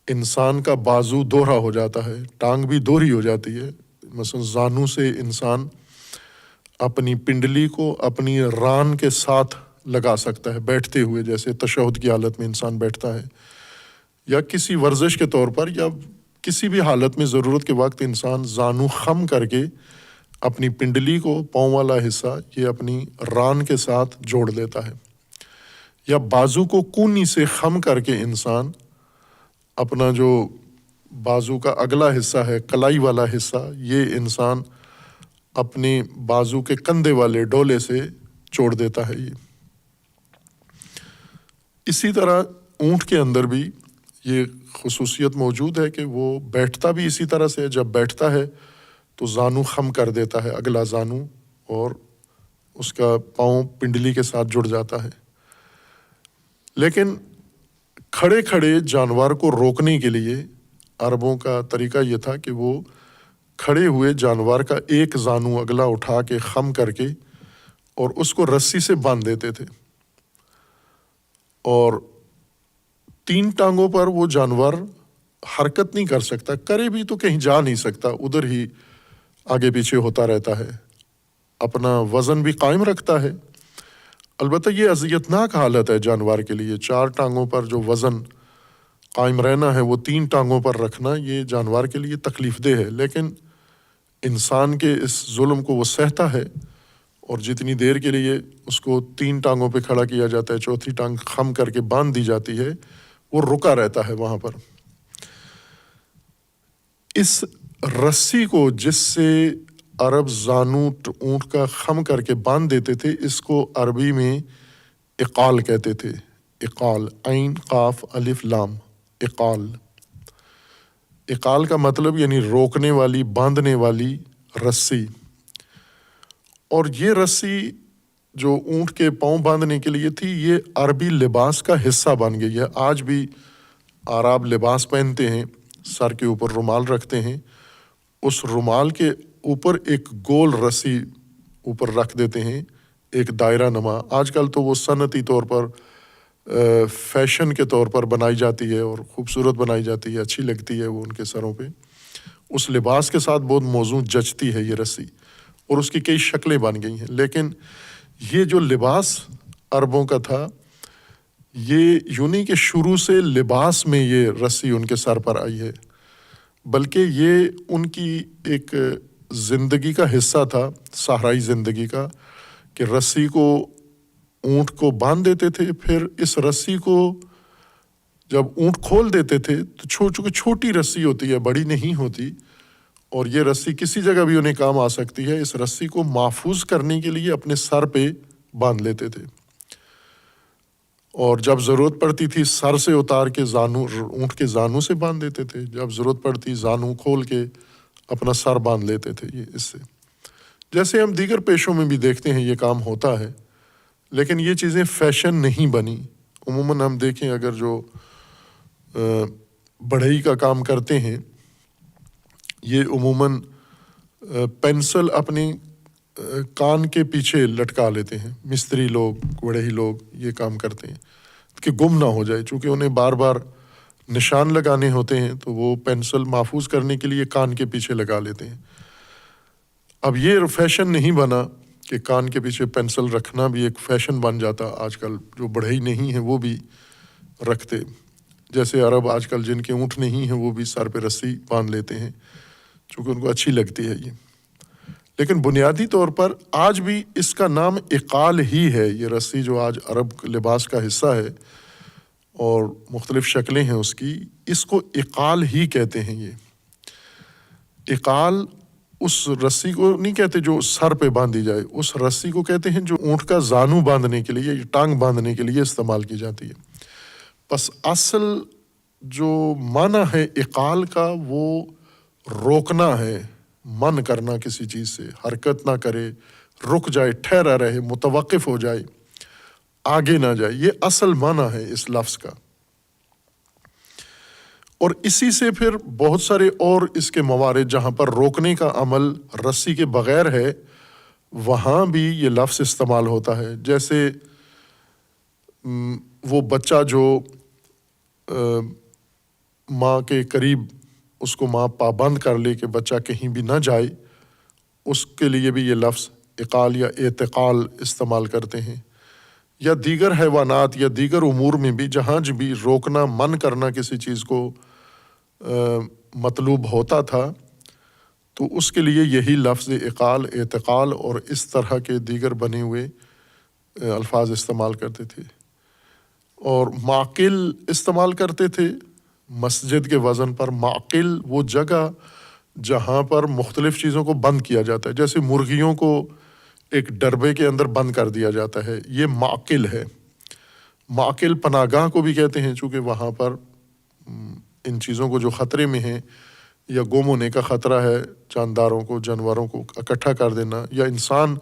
انسان کا بازو دوہرا ہو جاتا ہے، ٹانگ بھی دوہری ہو جاتی ہے، مثلا زانو سے انسان اپنی پنڈلی کو اپنی ران کے ساتھ لگا سکتا ہے بیٹھتے ہوئے، جیسے تشہد کی حالت میں انسان بیٹھتا ہے یا کسی ورزش کے طور پر یا کسی بھی حالت میں ضرورت کے وقت انسان زانو خم کر کے اپنی پنڈلی کو، پاؤں والا حصہ یہ اپنی ران کے ساتھ جوڑ لیتا ہے. یا بازو کو کونی سے خم کر کے انسان اپنا جو بازو کا اگلا حصہ ہے، کلائی والا حصہ، یہ انسان اپنے بازو کے کندھے والے ڈولے سے جوڑ دیتا ہے. یہ اسی طرح اونٹ کے اندر بھی یہ خصوصیت موجود ہے کہ وہ بیٹھتا بھی اسی طرح سے ہے. جب بیٹھتا ہے تو زانو خم کر دیتا ہے، اگلا زانو، اور اس کا پاؤں پنڈلی کے ساتھ جڑ جاتا ہے. لیکن کھڑے کھڑے جانور کو روکنے کے لیے عربوں کا طریقہ یہ تھا کہ وہ کھڑے ہوئے جانور کا ایک زانو اگلا اٹھا کے خم کر کے اور اس کو رسی سے باندھ دیتے تھے، اور 3 ٹانگوں پر وہ جانور حرکت نہیں کر سکتا، کرے بھی تو کہیں جا نہیں سکتا، ادھر ہی آگے پیچھے ہوتا رہتا ہے، اپنا وزن بھی قائم رکھتا ہے. البتہ یہ اذیتناک حالت ہے جانور کے لیے. 4 ٹانگوں پر جو وزن قائم رہنا ہے وہ 3 ٹانگوں پر رکھنا، یہ جانور کے لیے تکلیف دہ ہے. لیکن انسان کے اس ظلم کو وہ سہتا ہے اور جتنی دیر کے لیے اس کو 3 ٹانگوں پہ کھڑا کیا جاتا ہے، 4تھی ٹانگ خم کر کے باندھ دی جاتی ہے، وہ رکا رہتا ہے وہاں پر. اس رسی کو جس سے عرب زانو اونٹ کا خم کر کے باندھ دیتے تھے، اس کو عربی میں اقال کہتے تھے. اقال، عین قاف الف لام، اقال. اقال کا مطلب یعنی روکنے والی، باندھنے والی رسی. اور یہ رسی جو اونٹ کے پاؤں باندھنے کے لیے تھی، یہ عربی لباس کا حصہ بن گئی ہے. آج بھی عرب لباس پہنتے ہیں، سر کے اوپر رومال رکھتے ہیں، اس رومال کے اوپر ایک گول رسی اوپر رکھ دیتے ہیں، ایک دائرہ نما. آج کل تو وہ صنعتی طور پر، فیشن کے طور پر بنائی جاتی ہے اور خوبصورت بنائی جاتی ہے، اچھی لگتی ہے وہ ان کے سروں پہ. اس لباس کے ساتھ بہت موزوں جچتی ہے یہ رسی، اور اس کی کئی شکلیں بن گئی ہیں. لیکن یہ جو لباس عربوں کا تھا، یہ یوں نہیں کہ شروع سے لباس میں یہ رسی ان کے سر پر آئی ہے، بلکہ یہ ان کی ایک زندگی کا حصہ تھا، صحرائی زندگی کا، کہ رسی کو اونٹ کو باندھ دیتے تھے، پھر اس رسی کو جب اونٹ کھول دیتے تھے تو چونکہ چھوٹی رسی ہوتی ہے، بڑی نہیں ہوتی، اور یہ رسی کسی جگہ بھی انہیں کام آ سکتی ہے، اس رسی کو محفوظ کرنے کے لیے اپنے سر پہ باندھ لیتے تھے، اور جب ضرورت پڑتی تھی سر سے اتار کے زانو، اونٹ کے زانو سے باندھ دیتے تھے، جب ضرورت پڑتی زانو کھول کے اپنا سر باندھ لیتے تھے۔ یہ اس سے جیسے ہم دیگر پیشوں میں بھی دیکھتے ہیں یہ کام ہوتا ہے، لیکن یہ چیزیں فیشن نہیں بنی۔ عموماً ہم دیکھیں اگر جو بڑھئی کا کام کرتے ہیں، یہ عموماً پینسل اپنے کان کے پیچھے لٹکا لیتے ہیں، مستری لوگ، بڑھئی لوگ یہ کام کرتے ہیں کہ گم نہ ہو جائے، چونکہ انہیں بار بار نشان لگانے ہوتے ہیں تو وہ پینسل محفوظ کرنے کے لیے کان کے پیچھے لگا لیتے ہیں۔ اب یہ فیشن نہیں بنا کہ کان کے پیچھے پینسل رکھنا بھی ایک فیشن بن جاتا، آج کل جو بڑھئی نہیں ہیں وہ بھی رکھتے، جیسے عرب آج کل جن کے اونٹ نہیں ہیں وہ بھی سر پہ رسی باندھ لیتے ہیں چونکہ ان کو اچھی لگتی ہے یہ۔ لیکن بنیادی طور پر آج بھی اس کا نام اقال ہی ہے، یہ رسی جو آج عرب لباس کا حصہ ہے اور مختلف شکلیں ہیں اس کی، اس کو اقال ہی کہتے ہیں۔ یہ اقال اس رسی کو نہیں کہتے جو سر پہ باندھی جائے، اس رسی کو کہتے ہیں جو اونٹ کا زانو باندھنے کے لیے، ٹانگ باندھنے کے لیے استعمال کی جاتی ہے۔ بس اصل جو معنی ہے اقال کا وہ روکنا ہے، من کرنا، کسی چیز سے حرکت نہ کرے، رک جائے، ٹھہرا رہے، متوقف ہو جائے، آگے نہ جائے، یہ اصل معنی ہے اس لفظ کا۔ اور اسی سے پھر بہت سارے اور اس کے موارد جہاں پر روکنے کا عمل رسی کے بغیر ہے وہاں بھی یہ لفظ استعمال ہوتا ہے، جیسے وہ بچہ جو ماں کے قریب، اس کو ماں پابند کر لے کہ بچہ کہیں بھی نہ جائے، اس کے لیے بھی یہ لفظ اقال یا اعتقال استعمال کرتے ہیں۔ یا دیگر حیوانات یا دیگر امور میں بھی جہاں بھی روکنا، من کرنا کسی چیز کو مطلوب ہوتا تھا تو اس کے لیے یہی لفظ اقال، اعتقال اور اس طرح کے دیگر بنے ہوئے الفاظ استعمال کرتے تھے۔ اور معقل استعمال کرتے تھے مسجد کے وزن پر۔ معقل وہ جگہ جہاں پر مختلف چیزوں کو بند کیا جاتا ہے، جیسے مرغیوں کو ایک ڈربے کے اندر بند کر دیا جاتا ہے، یہ معقل ہے۔ معقل پناہ گاہ کو بھی کہتے ہیں، چونکہ وہاں پر ان چیزوں کو جو خطرے میں ہیں یا گم ہونے کا خطرہ ہے، جانداروں کو، جانوروں کو اکٹھا کر دینا، یا انسان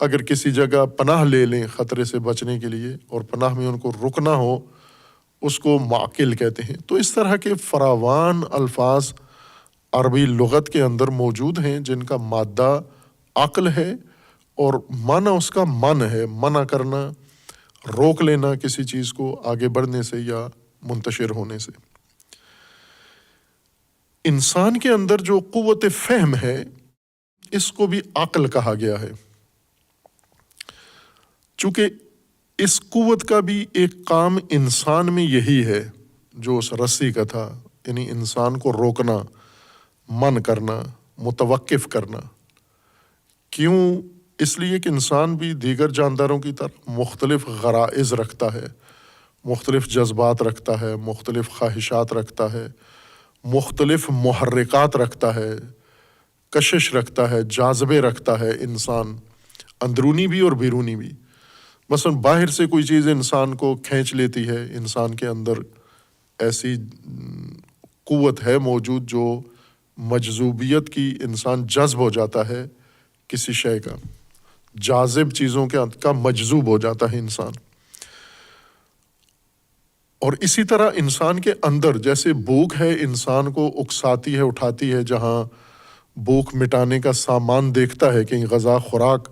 اگر کسی جگہ پناہ لے لیں خطرے سے بچنے کے لیے اور پناہ میں ان کو رکنا ہو، اس کو معقل کہتے ہیں۔ تو اس طرح کے فراوان الفاظ عربی لغت کے اندر موجود ہیں جن کا مادہ عقل ہے اور معنی اس کا من ہے، منع کرنا، روک لینا کسی چیز کو آگے بڑھنے سے یا منتشر ہونے سے۔ انسان کے اندر جو قوت فہم ہے اس کو بھی عقل کہا گیا ہے، چونکہ اس قوت کا بھی ایک کام انسان میں یہی ہے جو اس رسی کا تھا، یعنی انسان کو روکنا، من کرنا، متوقف کرنا۔ کیوں؟ اس لیے کہ انسان بھی دیگر جانداروں کی طرح مختلف غرائز رکھتا ہے، مختلف جذبات رکھتا ہے، مختلف خواہشات رکھتا ہے، مختلف محرکات رکھتا ہے، کشش رکھتا ہے، جاذبے رکھتا ہے انسان، اندرونی بھی اور بیرونی بھی۔ مثلا باہر سے کوئی چیز انسان کو کھینچ لیتی ہے، انسان کے اندر ایسی قوت ہے موجود جو مجذوبیت کی، انسان جذب ہو جاتا ہے کسی شے کا، جاذب چیزوں کا مجذوب ہو جاتا ہے انسان۔ اور اسی طرح انسان کے اندر جیسے بھوک ہے انسان کو اکساتی ہے، اٹھاتی ہے، جہاں بھوک مٹانے کا سامان دیکھتا ہے، کہیں غذا خوراک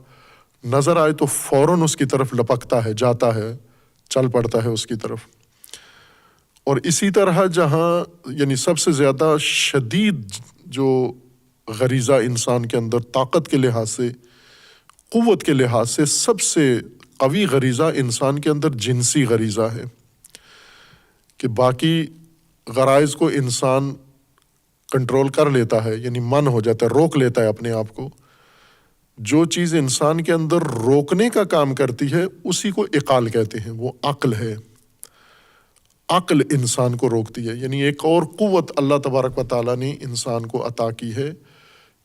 نظر آئے تو فوراً اس کی طرف لپکتا ہے، جاتا ہے، چل پڑتا ہے اس کی طرف۔ اور اسی طرح جہاں یعنی سب سے زیادہ شدید جو غریزہ انسان کے اندر طاقت کے لحاظ سے، قوت کے لحاظ سے سب سے قوی غریزہ انسان کے اندر جنسی غریزہ ہے، کہ باقی غرائز کو انسان کنٹرول کر لیتا ہے، یعنی من ہو جاتا ہے، روک لیتا ہے اپنے آپ کو۔ جو چیز انسان کے اندر روکنے کا کام کرتی ہے اسی کو اقال کہتے ہیں، وہ عقل ہے۔ عقل انسان کو روکتی ہے، یعنی ایک اور قوت اللہ تبارک و تعالیٰ نے انسان کو عطا کی ہے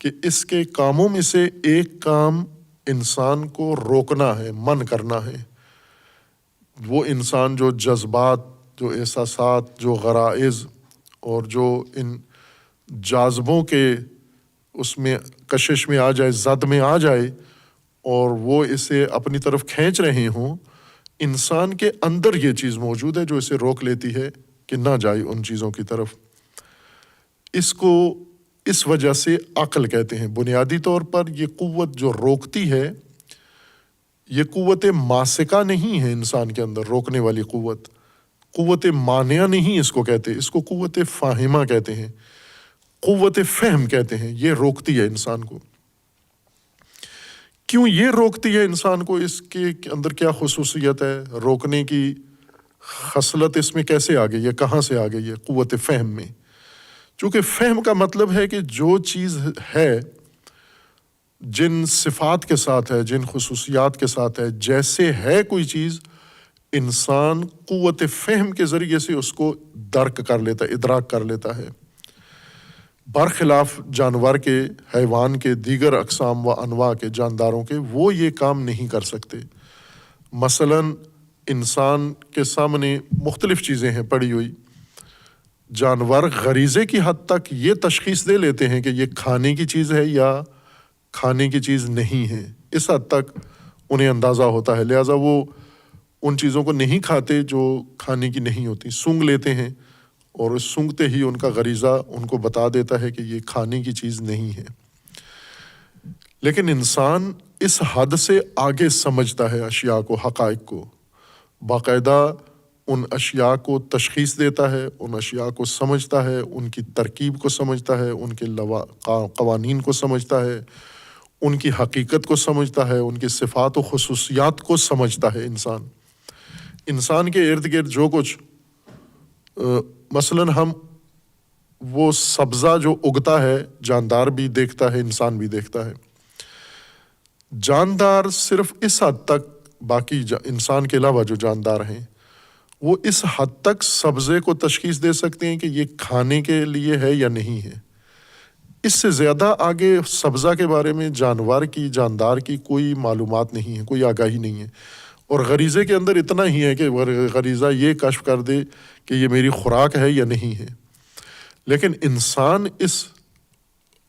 کہ اس کے کاموں میں سے ایک کام انسان کو روکنا ہے، من کرنا ہے۔ وہ انسان جو جذبات، جو احساسات، جو غرائز اور جو ان جاذبوں کے اس میں کشش میں آ جائے، زد میں آ جائے اور وہ اسے اپنی طرف کھینچ رہے ہوں، انسان کے اندر یہ چیز موجود ہے جو اسے روک لیتی ہے کہ نہ جائے ان چیزوں کی طرف۔ اس کو اس وجہ سے عقل کہتے ہیں۔ بنیادی طور پر یہ قوت جو روکتی ہے، یہ قوت ماسکہ نہیں ہے انسان کے اندر، روکنے والی قوت، قوت مانعہ نہیں اس کو کہتے، اس کو قوت فاہمہ کہتے ہیں، قوت فہم کہتے ہیں۔ یہ روکتی ہے انسان کو۔ کیوں یہ روکتی ہے انسان کو؟ اس کے اندر کیا خصوصیت ہے؟ روکنے کی خصلت اس میں کیسے آ گئی ہے؟ کہاں سے آ گئی ہے قوت فہم میں؟ چونکہ فہم کا مطلب ہے کہ جو چیز ہے، جن صفات کے ساتھ ہے، جن خصوصیات کے ساتھ ہے، جیسے ہے کوئی چیز، انسان قوت فہم کے ذریعے سے اس کو درک کر لیتا ہے، ادراک کر لیتا ہے، برخلاف جانور کے، حیوان کے، دیگر اقسام و انواع کے جانداروں کے، وہ یہ کام نہیں کر سکتے۔ مثلاً انسان کے سامنے مختلف چیزیں ہیں پڑی ہوئی، جانور غریزے کی حد تک یہ تشخیص دے لیتے ہیں کہ یہ کھانے کی چیز ہے یا کھانے کی چیز نہیں ہے، اس حد تک انہیں اندازہ ہوتا ہے، لہٰذا وہ ان چیزوں کو نہیں کھاتے جو کھانے کی نہیں ہوتی، سونگھ لیتے ہیں اور اس سونگھتے ہی ان کا غریزہ ان کو بتا دیتا ہے کہ یہ کھانے کی چیز نہیں ہے۔ لیکن انسان اس حد سے آگے سمجھتا ہے اشیاء کو، حقائق کو، باقاعدہ ان اشیاء کو تشخیص دیتا ہے، ان اشیاء کو سمجھتا ہے، ان کی ترکیب کو سمجھتا ہے، ان کے قوانین کو سمجھتا ہے، ان کی حقیقت کو سمجھتا ہے، ان کی صفات و خصوصیات کو سمجھتا ہے۔ انسان کے ارد گرد جو کچھ، مثلاً ہم وہ سبزہ جو اگتا ہے، جاندار بھی دیکھتا ہے، انسان بھی دیکھتا ہے۔ جاندار صرف اس حد تک، باقی انسان کے علاوہ جو جاندار ہیں وہ اس حد تک سبزے کو تشخیص دے سکتے ہیں کہ یہ کھانے کے لیے ہے یا نہیں ہے۔ اس سے زیادہ آگے سبزہ کے بارے میں جانور کی، جاندار کی کوئی معلومات نہیں ہے، کوئی آگاہی نہیں ہے، اور غریزے کے اندر اتنا ہی ہے کہ غریزہ یہ کشف کر دے کہ یہ میری خوراک ہے یا نہیں ہے۔ لیکن انسان اس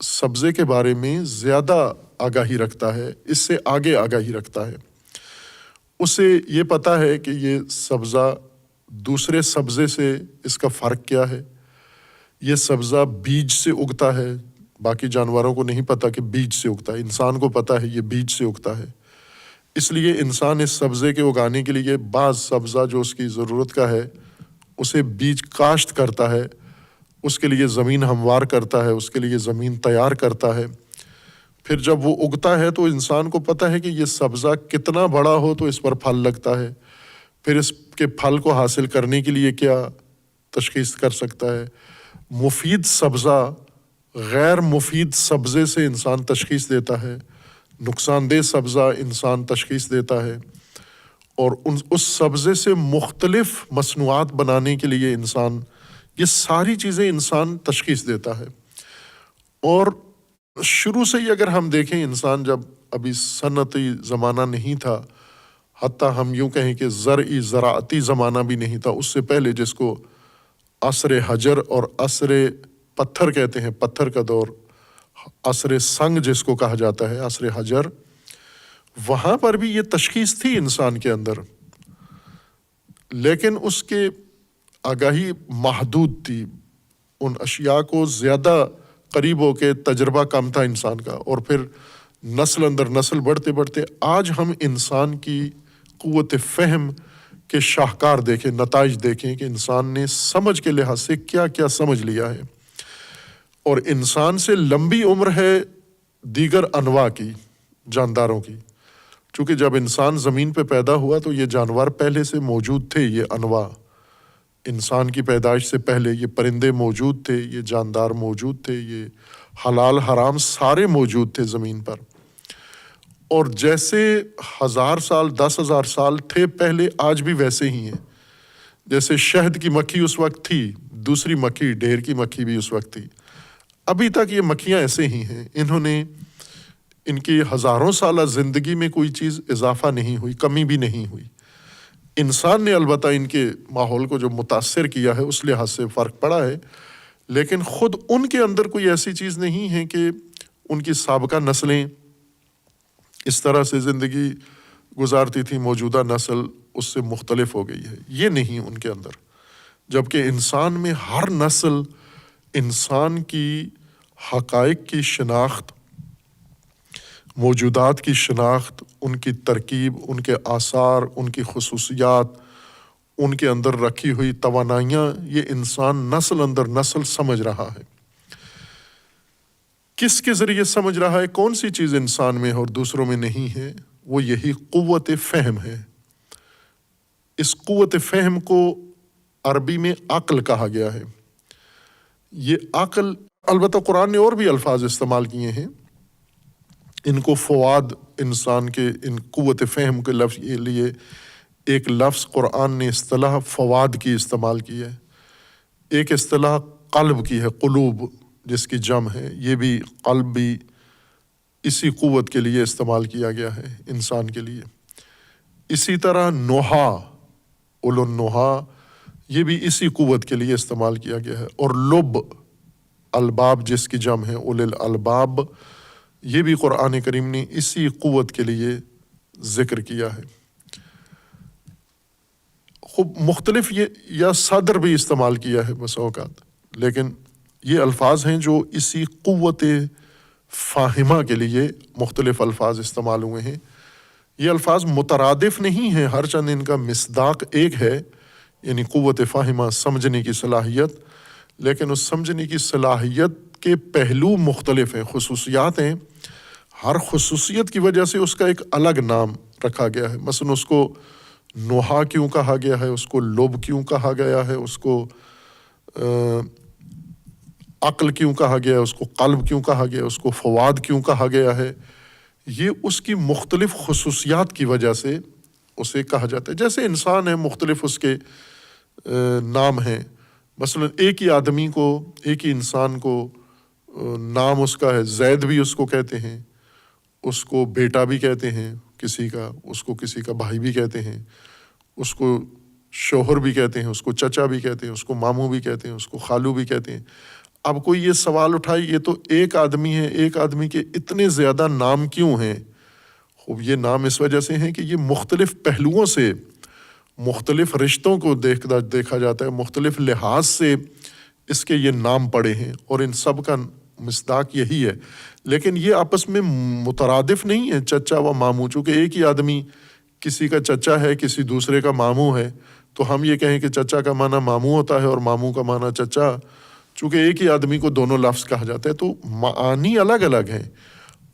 سبزے کے بارے میں زیادہ آگاہی رکھتا ہے، اس سے آگے آگاہی رکھتا ہے۔ اسے یہ پتہ ہے کہ یہ سبزہ دوسرے سبزے سے اس کا فرق کیا ہے، یہ سبزہ بیج سے اگتا ہے، باقی جانوروں کو نہیں پتہ کہ بیج سے اگتا ہے، انسان کو پتہ ہے یہ بیج سے اگتا ہے۔ اس لیے انسان اس سبزے کے اگانے کے لیے بعض سبزہ جو اس کی ضرورت کا ہے اسے بیج کاشت کرتا ہے، اس کے لیے زمین ہموار کرتا ہے، اس کے لیے زمین تیار کرتا ہے۔ پھر جب وہ اگتا ہے تو انسان کو پتہ ہے کہ یہ سبزہ کتنا بڑا ہو تو اس پر پھل لگتا ہے، پھر اس کے پھل کو حاصل کرنے کے لیے کیا تشخیص کر سکتا ہے۔ مفید سبزہ غیر مفید سبزے سے انسان تشخیص دیتا ہے، نقصان دہ سبزہ انسان تشخیص دیتا ہے، اور اس سبزے سے مختلف مصنوعات بنانے کے لیے انسان، یہ ساری چیزیں انسان تشخیص دیتا ہے۔ اور شروع سے ہی اگر ہم دیکھیں، انسان جب ابھی صنعتی زمانہ نہیں تھا، حتیٰ ہم یوں کہیں کہ زراعتی زمانہ بھی نہیں تھا، اس سے پہلے جس کو عصر حجر اور عصر پتھر کہتے ہیں، پتھر کا دور، عصر سنگ جس کو کہا جاتا ہے، عصر حجر، وہاں پر بھی یہ تشخیص تھی انسان کے اندر، لیکن اس کے آگاہی محدود تھی، ان اشیاء کو زیادہ قریب ہو کے تجربہ کم تھا انسان کا، اور پھر نسل اندر نسل بڑھتے بڑھتے آج ہم انسان کی قوت فہم کے شاہکار دیکھیں، نتائج دیکھیں کہ انسان نے سمجھ کے لحاظ سے کیا کیا سمجھ لیا ہے، اور انسان سے لمبی عمر ہے دیگر انواع کی، جانداروں کی، چونکہ جب انسان زمین پہ پیدا ہوا تو یہ جانور پہلے سے موجود تھے، یہ انواع انسان کی پیدائش سے پہلے یہ پرندے موجود تھے، یہ جاندار موجود تھے، یہ حلال حرام سارے موجود تھے زمین پر، اور جیسے 1000 سال 10,000 سال تھے پہلے، آج بھی ویسے ہی ہیں۔ جیسے شہد کی مکھی اس وقت تھی، دوسری مکھی ڈھیر کی مکھی بھی اس وقت تھی، ابھی تک یہ مکھیاں ایسے ہی ہیں، انہوں نے ان کی ہزاروں سالہ زندگی میں کوئی چیز اضافہ نہیں ہوئی، کمی بھی نہیں ہوئی۔ انسان نے البتہ ان کے ماحول کو جو متاثر کیا ہے اس لحاظ سے فرق پڑا ہے، لیکن خود ان کے اندر کوئی ایسی چیز نہیں ہے کہ ان کی سابقہ نسلیں اس طرح سے زندگی گزارتی تھی، موجودہ نسل اس سے مختلف ہو گئی ہے، یہ نہیں ان کے اندر۔ جبکہ انسان میں ہر نسل انسان کی حقائق کی شناخت، موجودات کی شناخت، ان کی ترکیب، ان کے آثار، ان کی خصوصیات، ان کے اندر رکھی ہوئی توانائیاں، یہ انسان نسل اندر نسل سمجھ رہا ہے۔ کس کے ذریعے سمجھ رہا ہے؟ کون سی چیز انسان میں اور دوسروں میں نہیں ہے؟ وہ یہی قوت فہم ہے۔ اس قوت فہم کو عربی میں عقل کہا گیا ہے۔ یہ عقل، البتہ قرآن نے اور بھی الفاظ استعمال کیے ہیں، ان کو فواد، انسان کے ان قوت فہم کے لفظ کے لیے ایک لفظ قرآن نے اصطلاح فواد کی استعمال کی ہے، ایک اصطلاح قلب کی ہے، قلوب جس کی جمع ہے، یہ بھی قلب بھی اسی قوت کے لیے استعمال کیا گیا ہے انسان کے لیے۔ اسی طرح نوحا، اولو النوحا، یہ بھی اسی قوت کے لیے استعمال کیا گیا ہے۔ اور لب، الباب جس کی جمع ہے اول الالباب، یہ بھی قرآن کریم نے اسی قوت کے لیے ذکر کیا ہے۔ خوب مختلف یہ یا صدر بھی استعمال کیا ہے بس اوقات، لیکن یہ الفاظ ہیں جو اسی قوت فاہمہ کے لیے مختلف الفاظ استعمال ہوئے ہیں۔ یہ الفاظ مترادف نہیں ہیں، ہر چند ان کا مصداق ایک ہے، یعنی قوت فاہمہ، سمجھنے کی صلاحیت، لیکن اس سمجھنے کی صلاحیت کے پہلو مختلف ہیں، خصوصیات ہیں۔ ہر خصوصیت کی وجہ سے اس کا ایک الگ نام رکھا گیا ہے۔ مثلا اس کو نوحا کیوں کہا گیا ہے، اس کو لب کیوں کہا گیا ہے، اس کو عقل کیوں کہا گیا ہے، اس کو قلب کیوں کہا گیا ہے، اس کو فواد کیوں کہا گیا ہے، یہ اس کی مختلف خصوصیات کی وجہ سے اسے کہا جاتا ہے۔ جیسے انسان ہے، مختلف اس کے نام ہیں۔ مثلا ایک ہی آدمی کو، ایک ہی انسان کو نام اس کا ہے، زید بھی اس کو کہتے ہیں، اس کو بیٹا بھی کہتے ہیں کسی کا، اس کو کسی کا بھائی بھی کہتے ہیں، اس کو شوہر بھی کہتے ہیں، اس کو چچا بھی کہتے ہیں، اس کو ماموں بھی کہتے ہیں، اس کو خالو بھی کہتے ہیں۔ اب کوئی یہ سوال اٹھائے، یہ تو ایک آدمی ہے، ایک آدمی کے اتنے زیادہ نام کیوں ہیں؟ خوب یہ نام اس وجہ سے ہیں کہ یہ مختلف پہلوؤں سے، مختلف رشتوں کو دیکھا جاتا ہے، مختلف لحاظ سے اس کے یہ نام پڑے ہیں، اور ان سب کا مصداق یہی ہے۔ لیکن یہ آپس میں مترادف نہیں ہے، چچا و ماموں، چونکہ ایک ہی آدمی کسی کا چچا ہے، کسی دوسرے کا ماموں ہے، تو ہم یہ کہیں کہ چچا کا معنی ماموں ہوتا ہے اور ماموں کا معنی چچا، چونکہ ایک ہی آدمی کو دونوں لفظ کہا جاتا ہے، تو معانی الگ الگ ہیں،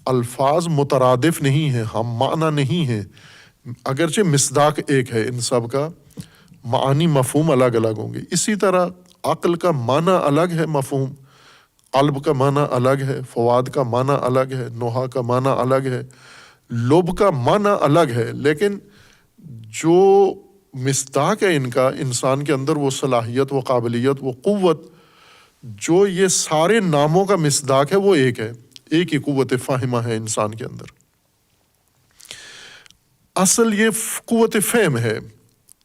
الفاظ مترادف نہیں ہیں، ہم معنی نہیں ہیں، اگرچہ مصداق ایک ہے، ان سب کا معانی مفہوم الگ الگ ہوں گے۔ اسی طرح عقل کا معنی الگ ہے، مفہوم، قلب کا معنی الگ ہے، فواد کا معنی الگ ہے، نوحا کا معنی الگ ہے، لب کا معنی الگ ہے، لیکن جو مصداق ہے ان کا، انسان کے اندر وہ صلاحیت، وہ قابلیت، وہ قوت، جو یہ سارے ناموں کا مصداق ہے، وہ ایک ہے، ایک ہی قوت فاہمہ ہے انسان کے اندر۔ اصل یہ قوت فہم ہے،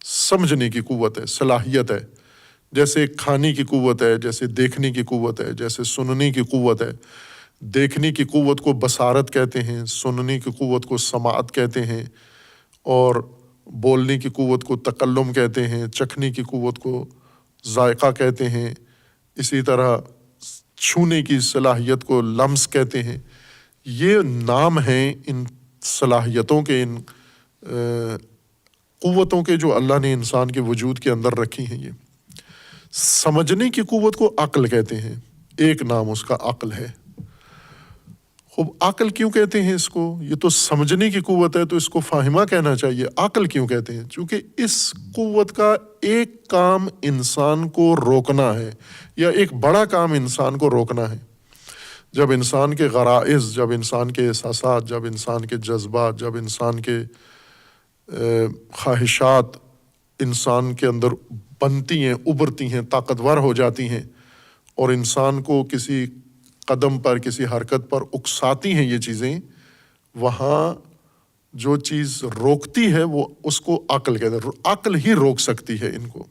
سمجھنے کی قوت ہے، صلاحیت ہے، جیسے کھانے کی قوت ہے، جیسے دیکھنے کی قوت ہے، جیسے سننے کی قوت ہے۔ دیکھنے کی قوت کو بصارت کہتے ہیں، سننے کی قوت کو سماعت کہتے ہیں، اور بولنے کی قوت کو تکلم کہتے ہیں، چکھنے کی قوت کو ذائقہ کہتے ہیں، اسی طرح چھونے کی صلاحیت کو لمس کہتے ہیں۔ یہ نام ہیں ان صلاحیتوں کے، ان قوتوں کے جو اللہ نے انسان کے وجود کے اندر رکھی ہیں۔ یہ سمجھنے کی قوت کو عقل کہتے ہیں، ایک نام اس کا عقل ہے۔ خوب عقل کیوں کہتے ہیں اس کو؟ یہ تو سمجھنے کی قوت ہے تو اس کو فاہمہ کہنا چاہیے، عقل کیوں کہتے ہیں؟ چونکہ اس قوت کا ایک کام انسان کو روکنا ہے، یا ایک بڑا کام انسان کو روکنا ہے۔ جب انسان کے غرائز، جب انسان کے احساسات، جب انسان کے جذبات، جب انسان کے خواہشات انسان کے اندر بنتی ہیں، ابھرتی ہیں، طاقتور ہو جاتی ہیں اور انسان کو کسی قدم پر، کسی حرکت پر اکساتی ہیں یہ چیزیں، وہاں جو چیز روکتی ہے وہ اس کو عقل کہتے ہیں. عقل ہی روک سکتی ہے ان کو.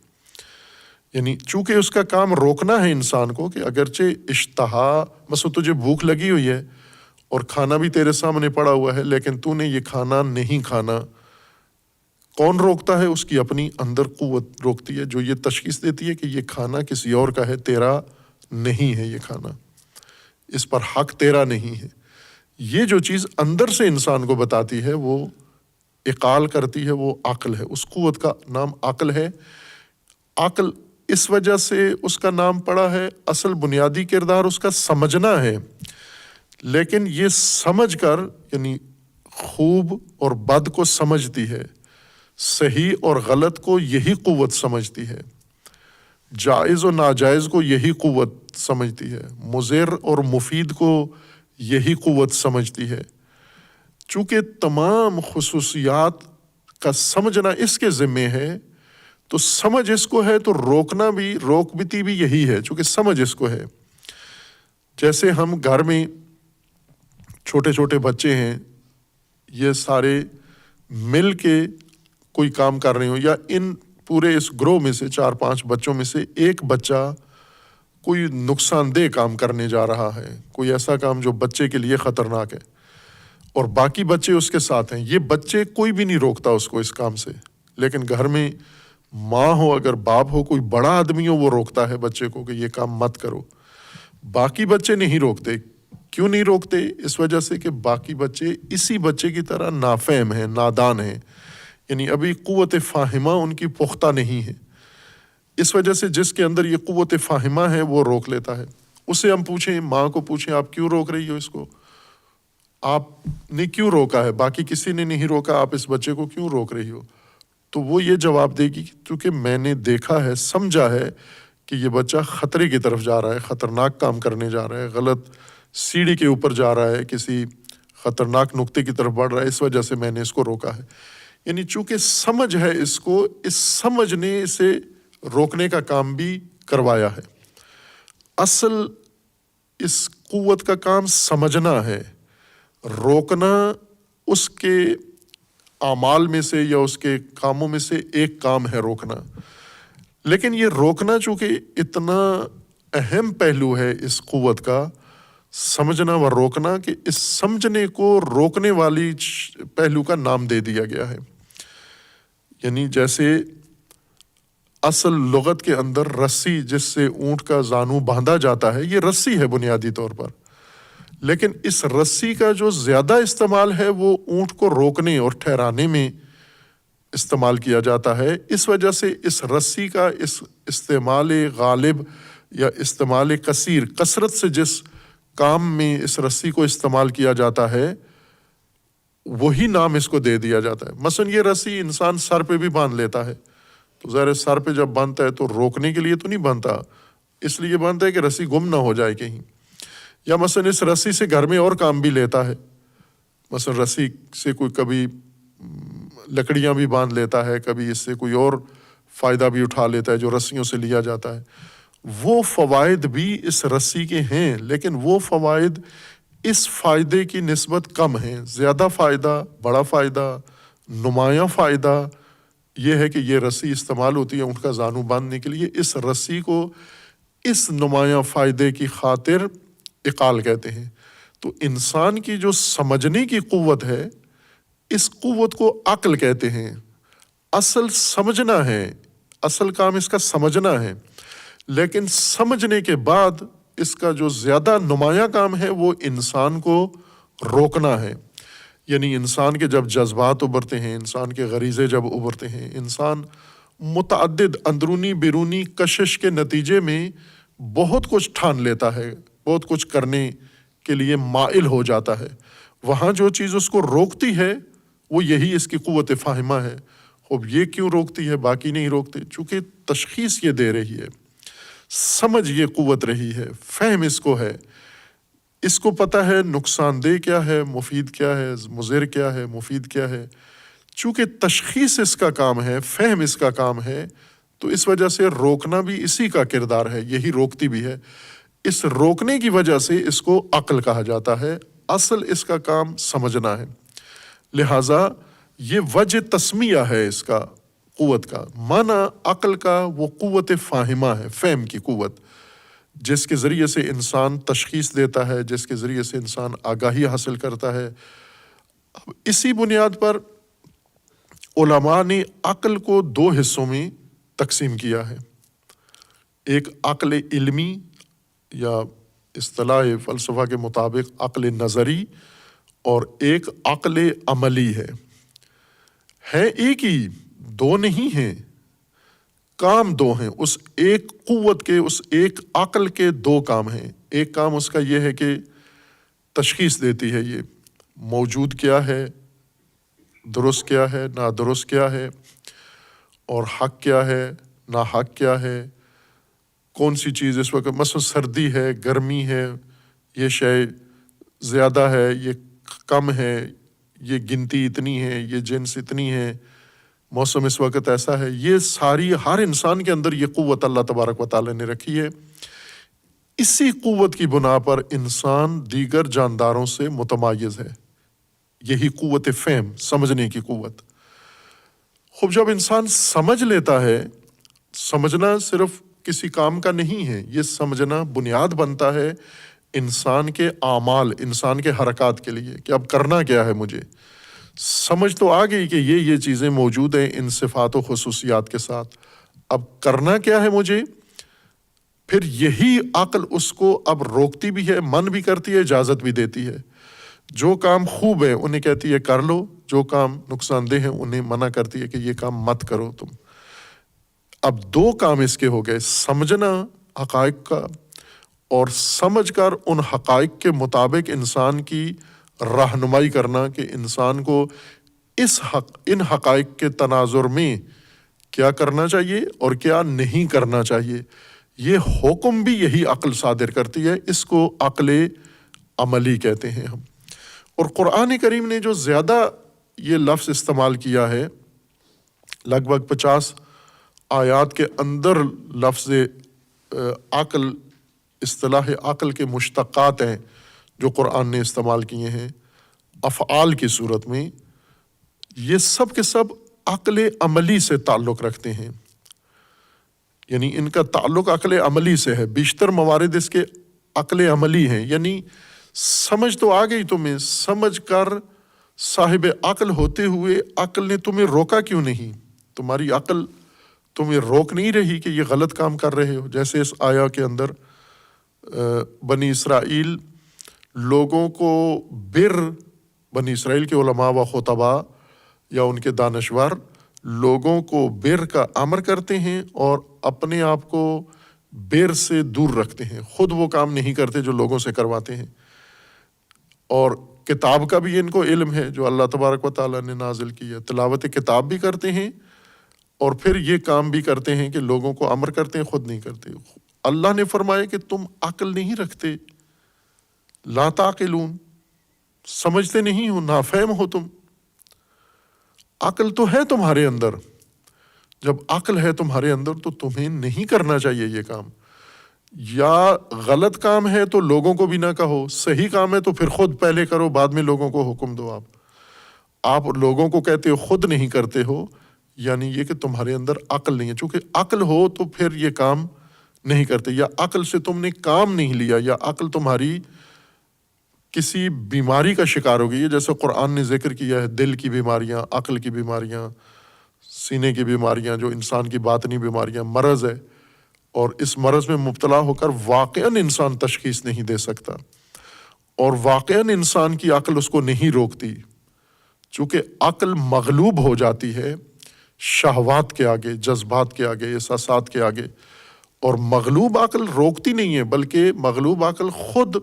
یعنی چونکہ اس کا کام روکنا ہے انسان کو، کہ اگرچہ اشتہا، مثلا تجھے بھوک لگی ہوئی ہے اور کھانا بھی تیرے سامنے پڑا ہوا ہے لیکن تو نے یہ کھانا نہیں کھانا، کون روکتا ہے؟ اس کی اپنی اندر قوت روکتی ہے، جو یہ تشخیص دیتی ہے کہ یہ کھانا کسی اور کا ہے، تیرا نہیں ہے، یہ کھانا اس پر حق تیرا نہیں ہے. یہ جو چیز اندر سے انسان کو بتاتی ہے، وہ اقال کرتی ہے، وہ عقل ہے. اس قوت کا نام عقل ہے. عقل اس وجہ سے اس کا نام پڑا ہے، اصل بنیادی کردار اس کا سمجھنا ہے، لیکن یہ سمجھ کر، یعنی خوب اور بد کو سمجھتی ہے، صحیح اور غلط کو یہی قوت سمجھتی ہے، جائز و ناجائز کو یہی قوت سمجھتی ہے، مضر اور مفید کو یہی قوت سمجھتی ہے. چونکہ تمام خصوصیات کا سمجھنا اس کے ذمے ہے، تو سمجھ اس کو ہے تو روکنا بھی، روکتی بھی یہی ہے، چونکہ سمجھ اس کو ہے. جیسے ہم گھر میں چھوٹے چھوٹے بچے ہیں، یہ سارے مل کے کوئی کام کر رہے ہوں، یا ان پورے اس گروہ میں سے 4-5 بچوں میں سے ایک بچہ کوئی نقصان دہ کام کرنے جا رہا ہے، کوئی ایسا کام جو بچے کے لیے خطرناک ہے، اور باقی بچے اس کے ساتھ ہیں. یہ بچے کوئی بھی نہیں روکتا اس کو اس کام سے، لیکن گھر میں ماں ہو، اگر باپ ہو، کوئی بڑا آدمی ہو، وہ روکتا ہے بچے کو کہ یہ کام مت کرو. باقی بچے نہیں روکتے. کیوں نہیں روکتے؟ اس وجہ سے کہ باقی بچے اسی بچے کی طرح نافہم ہیں، نادان ہیں، یعنی ابھی قوت فاہمہ ان کی پختہ نہیں ہے. اس وجہ سے جس کے اندر یہ قوت فاہمہ ہے وہ روک لیتا ہے. اسے ہم پوچھیں، ماں کو پوچھیں، آپ کیوں روک رہی ہو اس کو؟ آپ نے کیوں روکا ہے؟ باقی کسی نے نہیں روکا، آپ اس بچے کو کیوں روک رہی ہو؟ تو وہ یہ جواب دے گی کیونکہ میں نے دیکھا ہے، سمجھا ہے کہ یہ بچہ خطرے کی طرف جا رہا ہے، خطرناک کام کرنے جا رہا ہے، غلط سیڑھی کے اوپر جا رہا ہے، کسی خطرناک نقطے کی طرف بڑھ رہا ہے، اس وجہ سے میں نے اس کو روکا ہے. یعنی چونکہ سمجھ ہے اس کو، اس سمجھ نے اسے روکنے کا کام بھی کروایا ہے. اصل اس قوت کا کام سمجھنا ہے، روکنا اس کے اعمال میں سے یا اس کے کاموں میں سے ایک کام ہے روکنا. لیکن یہ روکنا چونکہ اتنا اہم پہلو ہے اس قوت کا، سمجھنا و روکنا، کہ اس سمجھنے کو روکنے والی پہلو کا نام دے دیا گیا ہے. یعنی جیسے اصل لغت کے اندر رسی جس سے اونٹ کا زانو باندھا جاتا ہے، یہ رسی ہے بنیادی طور پر، لیکن اس رسی کا جو زیادہ استعمال ہے وہ اونٹ کو روکنے اور ٹھہرانے میں استعمال کیا جاتا ہے. اس وجہ سے اس رسی کا اس استعمال غالب یا استعمال کثیر، کثرت سے جس کام میں اس رسی کو استعمال کیا جاتا ہے وہی نام اس کو دے دیا جاتا ہے. مثلا یہ رسی انسان سر پہ بھی باندھ لیتا ہے، تو ظاہر سر پہ جب باندھتا ہے تو روکنے کے لیے تو نہیں باندھتا، اس لیے باندھتا ہے کہ رسی گم نہ ہو جائے کہیں. یا مثلا اس رسی سے گھر میں اور کام بھی لیتا ہے، مثلا رسی سے کوئی کبھی لکڑیاں بھی باندھ لیتا ہے، کبھی اس سے کوئی اور فائدہ بھی اٹھا لیتا ہے جو رسیوں سے لیا جاتا ہے. وہ فوائد بھی اس رسی کے ہیں، لیکن وہ فوائد اس فائدے کی نسبت کم ہیں. زیادہ فائدہ، بڑا فائدہ، نمایاں فائدہ یہ ہے کہ یہ رسی استعمال ہوتی ہے اونٹ کا زانو باندھنے کے لیے. اس رسی کو اس نمایاں فائدے کی خاطر اقال کہتے ہیں. تو انسان کی جو سمجھنے کی قوت ہے، اس قوت کو عقل کہتے ہیں. اصل سمجھنا ہے، اصل کام اس کا سمجھنا ہے، لیکن سمجھنے کے بعد اس کا جو زیادہ نمایاں کام ہے وہ انسان کو روکنا ہے. یعنی انسان کے جب جذبات ابھرتے ہیں، انسان کے غریزے جب ابھرتے ہیں، انسان متعدد اندرونی بیرونی کشش کے نتیجے میں بہت کچھ ٹھان لیتا ہے، بہت کچھ کرنے کے لیے مائل ہو جاتا ہے. وہاں جو چیز اس کو روکتی ہے وہ یہی اس کی قوت فاہمہ ہے. اب یہ کیوں روکتی ہے، باقی نہیں روکتے؟ چونکہ تشخیص یہ دے رہی ہے، سمجھ یہ قوت رہی ہے، فہم اس کو ہے، اس کو پتہ ہے نقصان دہ کیا ہے، مفید کیا ہے، مضر کیا ہے، مفید کیا ہے. چونکہ تشخیص اس کا کام ہے، فہم اس کا کام ہے، تو اس وجہ سے روکنا بھی اسی کا کردار ہے، یہی روکتی بھی ہے۔ اس روکنے کی وجہ سے اس کو عقل کہا جاتا ہے، اصل اس کا کام سمجھنا ہے۔ لہٰذا یہ وجہ تسمیہ ہے اس کا، قوت کا معنی عقل کا وہ قوت فاہمہ ہے، فہم کی قوت، جس کے ذریعے سے انسان تشخیص دیتا ہے، جس کے ذریعے سے انسان آگاہی حاصل کرتا ہے۔ اب اسی بنیاد پر علماء نے عقل کو دو حصوں میں تقسیم کیا ہے، ایک عقل علمی یا اصطلاح فلسفہ کے مطابق عقل نظری، اور ایک عقل عملی ہے ایک ہی، دو نہیں ہیں، کام دو ہیں، اس ایک قوت کے، اس ایک عقل کے دو کام ہیں۔ ایک کام اس کا یہ ہے کہ تشخیص دیتی ہے یہ موجود کیا ہے، درست کیا ہے، نادرست کیا ہے، اور حق کیا ہے، ناحق کیا ہے، کون سی چیز اس وقت مثلا سردی ہے، گرمی ہے، یہ شے زیادہ ہے، یہ کم ہے، یہ گنتی اتنی ہے، یہ جنس اتنی ہے، موسم اس وقت ایسا ہے، یہ ساری ہر انسان کے اندر یہ قوت اللہ تبارک و تعالیٰ نے رکھی ہے۔ اسی قوت کی بنا پر انسان دیگر جانداروں سے متمایز ہے، یہی قوت فہم، سمجھنے کی قوت۔ خوب جب انسان سمجھ لیتا ہے، سمجھنا صرف کسی کام کا نہیں ہے، یہ سمجھنا بنیاد بنتا ہے انسان کے اعمال، انسان کے حرکات کے لیے، کہ اب کرنا کیا ہے مجھے۔ سمجھ تو آ گئی کہ یہ چیزیں موجود ہیں ان صفات و خصوصیات کے ساتھ، اب کرنا کیا ہے مجھے، پھر یہی عقل اس کو اب روکتی بھی ہے، من بھی کرتی ہے، اجازت بھی دیتی ہے۔ جو کام خوب ہے انہیں کہتی ہے کر لو، جو کام نقصان دہ ہیں انہیں منع کرتی ہے کہ یہ کام مت کرو تم۔ اب دو کام اس کے ہو گئے، سمجھنا حقائق کا، اور سمجھ کر ان حقائق کے مطابق انسان کی رہنمائی کرنا کہ انسان کو ان حقائق کے تناظر میں کیا کرنا چاہیے اور کیا نہیں کرنا چاہیے۔ یہ حکم بھی یہی عقل صادر کرتی ہے، اس کو عقل عملی کہتے ہیں ہم۔ اور قرآن کریم نے جو زیادہ یہ لفظ استعمال کیا ہے، لگ بھگ 50 آیات کے اندر لفظ عقل، اصطلاح عقل کے مشتقات ہیں جو قرآن نے استعمال کیے ہیں افعال کی صورت میں، یہ سب کے سب عقل عملی سے تعلق رکھتے ہیں، یعنی ان کا تعلق عقل عملی سے ہے۔ بیشتر موارد اس کے عقل عملی ہیں، یعنی سمجھ تو آ گئی تمہیں، سمجھ کر صاحب عقل ہوتے ہوئے عقل نے تمہیں روکا کیوں نہیں؟ تمہاری عقل تمہیں روک نہیں رہی کہ یہ غلط کام کر رہے ہو؟ جیسے اس آیا کے اندر بنی اسرائیل لوگوں کو بنی اسرائیل کے علماء و خطباء یا ان کے دانشور لوگوں کو بر کا امر کرتے ہیں اور اپنے آپ کو بر سے دور رکھتے ہیں، خود وہ کام نہیں کرتے جو لوگوں سے کرواتے ہیں۔ اور کتاب کا بھی ان کو علم ہے جو اللہ تبارک و تعالیٰ نے نازل کی ہے، تلاوت کتاب بھی کرتے ہیں اور پھر یہ کام بھی کرتے ہیں کہ لوگوں کو امر کرتے ہیں، خود نہیں کرتے۔ اللہ نے فرمایا کہ تم عقل نہیں رکھتے، لا تعقلون، سمجھتے نہیں ہو، نافہم ہو تم۔ عقل تو ہے تمہارے اندر، جب عقل ہے تمہارے اندر تو تمہیں نہیں کرنا چاہیے یہ کام، یا غلط کام ہے تو لوگوں کو بھی نہ کہو، صحیح کام ہے تو پھر خود پہلے کرو، بعد میں لوگوں کو حکم دو۔ آپ لوگوں کو کہتے ہو، خود نہیں کرتے ہو، یعنی یہ کہ تمہارے اندر عقل نہیں ہے۔ چونکہ عقل ہو تو پھر یہ کام نہیں کرتے، یا عقل سے تم نے کام نہیں لیا، یا عقل تمہاری کسی بیماری کا شکار ہو گئی ہے، جیسے قرآن نے ذکر کیا ہے دل کی بیماریاں، عقل کی بیماریاں، سینے کی بیماریاں، جو انسان کی باطنی بیماریاں، مرض ہے، اور اس مرض میں مبتلا ہو کر واقعاً انسان تشخیص نہیں دے سکتا، اور واقعاً انسان کی عقل اس کو نہیں روکتی، چونکہ عقل مغلوب ہو جاتی ہے شہوات کے آگے، جذبات کے آگے، احساسات کے آگے، اور مغلوب عقل روکتی نہیں ہے، بلکہ مغلوب عقل خود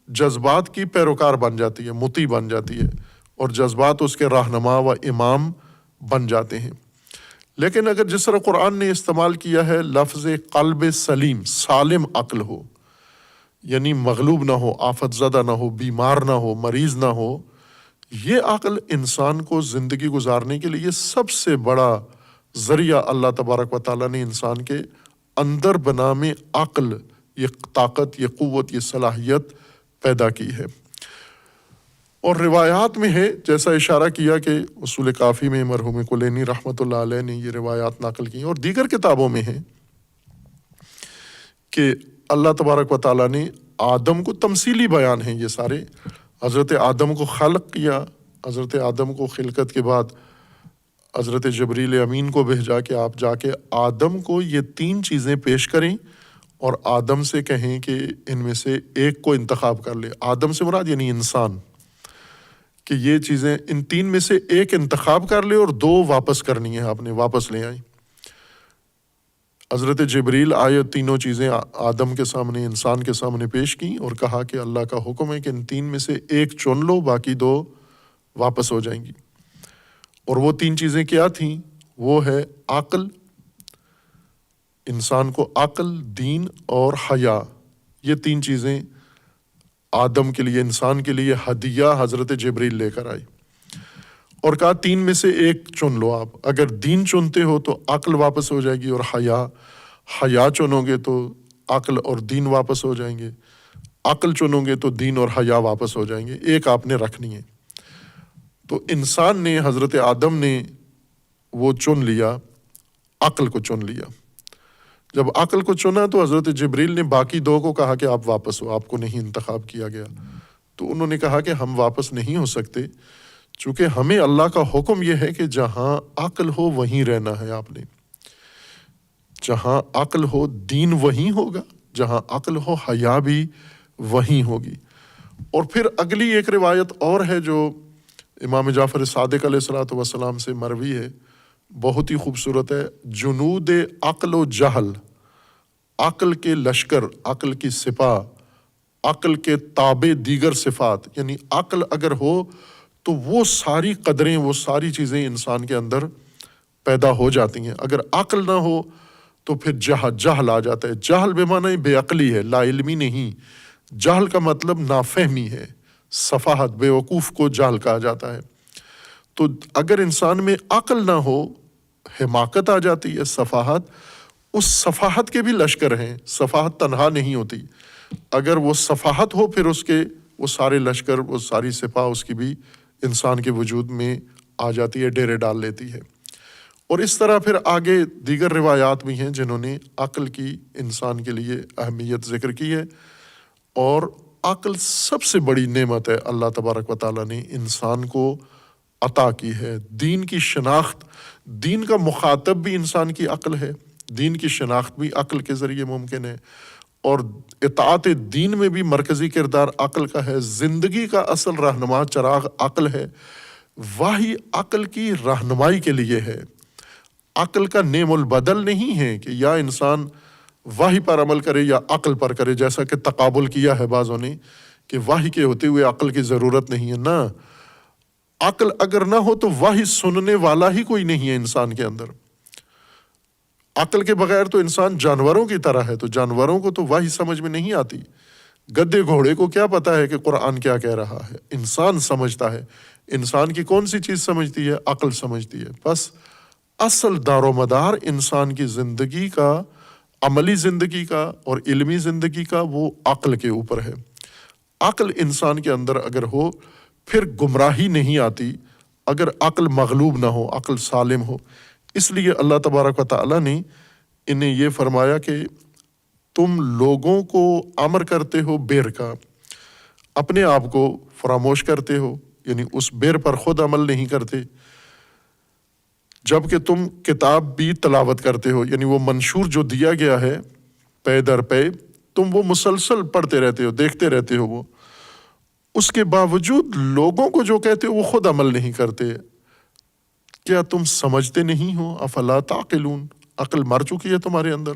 جذبات کی پیروکار بن جاتی ہے، مطیع بن جاتی ہے، اور جذبات اس کے رہنما و امام بن جاتے ہیں۔ لیکن اگر جس طرح قرآن نے استعمال کیا ہے لفظ قلب سلیم، سالم عقل ہو، یعنی مغلوب نہ ہو، آفت زدہ نہ ہو، بیمار نہ ہو، مریض نہ ہو، یہ عقل انسان کو زندگی گزارنے کے لیے سب سے بڑا ذریعہ اللہ تبارک و تعالیٰ نے انسان کے اندر بنام عقل، یہ طاقت، یہ قوت، یہ صلاحیت پیدا کی ہے۔ اور روایات میں ہے، جیسا اشارہ کیا کہ اصول کافی میں مرحوم کلینی رحمۃ اللہ علیہ نے یہ روایات نقل کی، اور دیگر کتابوں میں ہے کہ اللہ تبارک و تعالیٰ نے آدم کو، تمثیلی بیان ہیں یہ سارے، حضرت آدم کو خلق کیا، حضرت آدم کو خلقت کے بعد حضرت جبریل امین کو بھیجا کہ آپ جا کے آدم کو یہ 3 چیزیں پیش کریں اور آدم سے کہیں کہ ان میں سے ایک کو انتخاب کر لے۔ آدم سے مراد یعنی انسان، کہ یہ چیزیں ان 3 میں سے ایک انتخاب کر لے اور 2 واپس کرنی ہے، آپ نے واپس لے آئیں۔ حضرت جبریل آئے، تینوں چیزیں آدم کے سامنے، انسان کے سامنے پیش کی اور کہا کہ اللہ کا حکم ہے کہ ان 3 میں سے ایک چن لو، باقی 2 واپس ہو جائیں گی۔ اور وہ 3 چیزیں کیا تھیں؟ وہ ہے عقل، انسان کو عقل، دین اور حیا، یہ 3 چیزیں آدم کے لیے، انسان کے لیے ہدیہ حضرت جبریل لے کر آئی، اور کہا 3 میں سے ایک چن لو آپ، اگر دین چنتے ہو تو عقل واپس ہو جائے گی، اور حیا چنو گے تو عقل اور دین واپس ہو جائیں گے، عقل چنو گے تو دین اور حیا واپس ہو جائیں گے، ایک آپ نے رکھنی ہے۔ تو انسان نے، حضرت آدم نے وہ چن لیا، عقل کو چن لیا۔ جب عقل کو چنا تو حضرت جبریل نے باقی 2 کو کہا کہ آپ واپس ہو، آپ کو نہیں انتخاب کیا گیا۔ تو انہوں نے کہا کہ ہم واپس نہیں ہو سکتے، چونکہ ہمیں اللہ کا حکم یہ ہے کہ جہاں عقل ہو وہیں رہنا ہے، آپ نے جہاں عقل ہو دین وہیں ہوگا، جہاں عقل ہو حیا بھی وہیں ہوگی۔ اور پھر اگلی ایک روایت اور ہے جو امام جعفر صادق علیہ الصلوۃ والسلام سے مروی ہے، بہت ہی خوبصورت ہے۔ جنود عقل و جہل، عقل کے لشکر، عقل کی سپاہ، عقل کے تابع دیگر صفات، یعنی عقل اگر ہو تو وہ ساری قدریں، وہ ساری چیزیں انسان کے اندر پیدا ہو جاتی ہیں۔ اگر عقل نہ ہو تو پھر جہل آ جاتا ہے۔ جہل بے معنی بے عقلی ہے، لا علمی نہیں، جہل کا مطلب نافہمی ہے، سفاہت، بے وقوف کو جہل کہا جاتا ہے۔ تو اگر انسان میں عقل نہ ہو، حماقت آ جاتی ہے، سفاہت، اس سفاہت کے بھی لشکر ہیں، سفاہت تنہا نہیں ہوتی، اگر وہ سفاہت ہو پھر اس کے وہ سارے لشکر، وہ ساری سپاہ اس کی بھی انسان کے وجود میں آ جاتی ہے، ڈیرے ڈال لیتی ہے۔ اور اس طرح پھر آگے دیگر روایات بھی ہیں جنہوں نے عقل کی انسان کے لیے اہمیت ذکر کی ہے، اور عقل سب سے بڑی نعمت ہے اللہ تبارک و تعالیٰ نے انسان کو عطا کی ہے۔ دین کی شناخت، دین کا مخاطب بھی انسان کی عقل ہے، دین کی شناخت بھی عقل کے ذریعے ممکن ہے، اور اطاعت دین میں بھی مرکزی کردار عقل کا ہے۔ زندگی کا اصل رہنما چراغ عقل ہے، وحی عقل کی رہنمائی کے لیے ہے۔ عقل کا نعم البدل نہیں ہے کہ یا انسان وحی پر عمل کرے یا عقل پر کرے، جیسا کہ تقابل کیا ہے بعضوں نے کہ وحی کے ہوتے ہوئے عقل کی ضرورت نہیں ہے۔ نہ، عقل اگر نہ ہو تو وحی سننے والا ہی کوئی نہیں ہے انسان کے اندر۔ عقل کے بغیر تو انسان جانوروں کی طرح ہے، تو جانوروں کو تو وحی سمجھ میں نہیں آتی، گدھے گھوڑے کو کیا پتا ہے کہ قرآن کیا کہہ رہا ہے؟ انسان سمجھتا ہے۔ انسان کی کون سی چیز سمجھتی ہے؟ عقل سمجھتی ہے۔ بس اصل دار و مدار انسان کی زندگی کا، عملی زندگی کا اور علمی زندگی کا، وہ عقل کے اوپر ہے۔ عقل انسان کے اندر اگر ہو پھر گمراہی نہیں آتی، اگر عقل مغلوب نہ ہو، عقل سالم ہو۔ اس لیے اللہ تبارک و تعالیٰ نے انہیں یہ فرمایا کہ تم لوگوں کو امر کرتے ہو بیر کا، اپنے آپ کو فراموش کرتے ہو، یعنی اس بیر پر خود عمل نہیں کرتے، جبکہ تم کتاب بھی تلاوت کرتے ہو، یعنی وہ منشور جو دیا گیا ہے پے در پے، تم وہ مسلسل پڑھتے رہتے ہو، دیکھتے رہتے ہو، وہ اس کے باوجود لوگوں کو جو کہتے ہو وہ خود عمل نہیں کرتے۔ کیا تم سمجھتے نہیں ہو؟ افلا تعقلون، عقل مر چکی ہے تمہارے اندر۔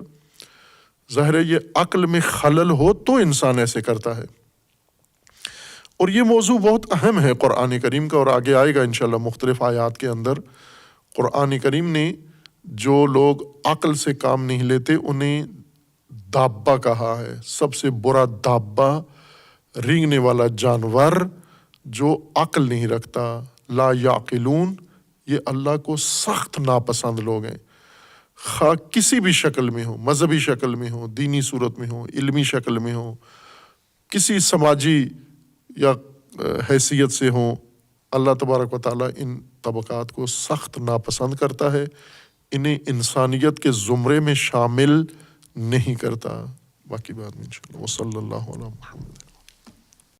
ظاہر ہے یہ عقل میں خلل ہو تو انسان ایسے کرتا ہے۔ اور یہ موضوع بہت اہم ہے قرآن کریم کا، اور آگے آئے گا انشاءاللہ مختلف آیات کے اندر۔ قرآن کریم نے جو لوگ عقل سے کام نہیں لیتے انہیں دابہ کہا ہے، سب سے برا دابہ، رینگنے والا جانور جو عقل نہیں رکھتا، لا یعقلون، یہ اللہ کو سخت ناپسند لوگ ہیں، خواہ کسی بھی شکل میں ہو، مذہبی شکل میں ہو، دینی صورت میں ہو، علمی شکل میں ہو، کسی سماجی یا حیثیت سے ہوں، اللہ تبارک و تعالیٰ ان طبقات کو سخت ناپسند کرتا ہے، انہیں انسانیت کے زمرے میں شامل نہیں کرتا۔ باقی بات میں انشاءاللہ، وصلی اللہ علیہ محمد۔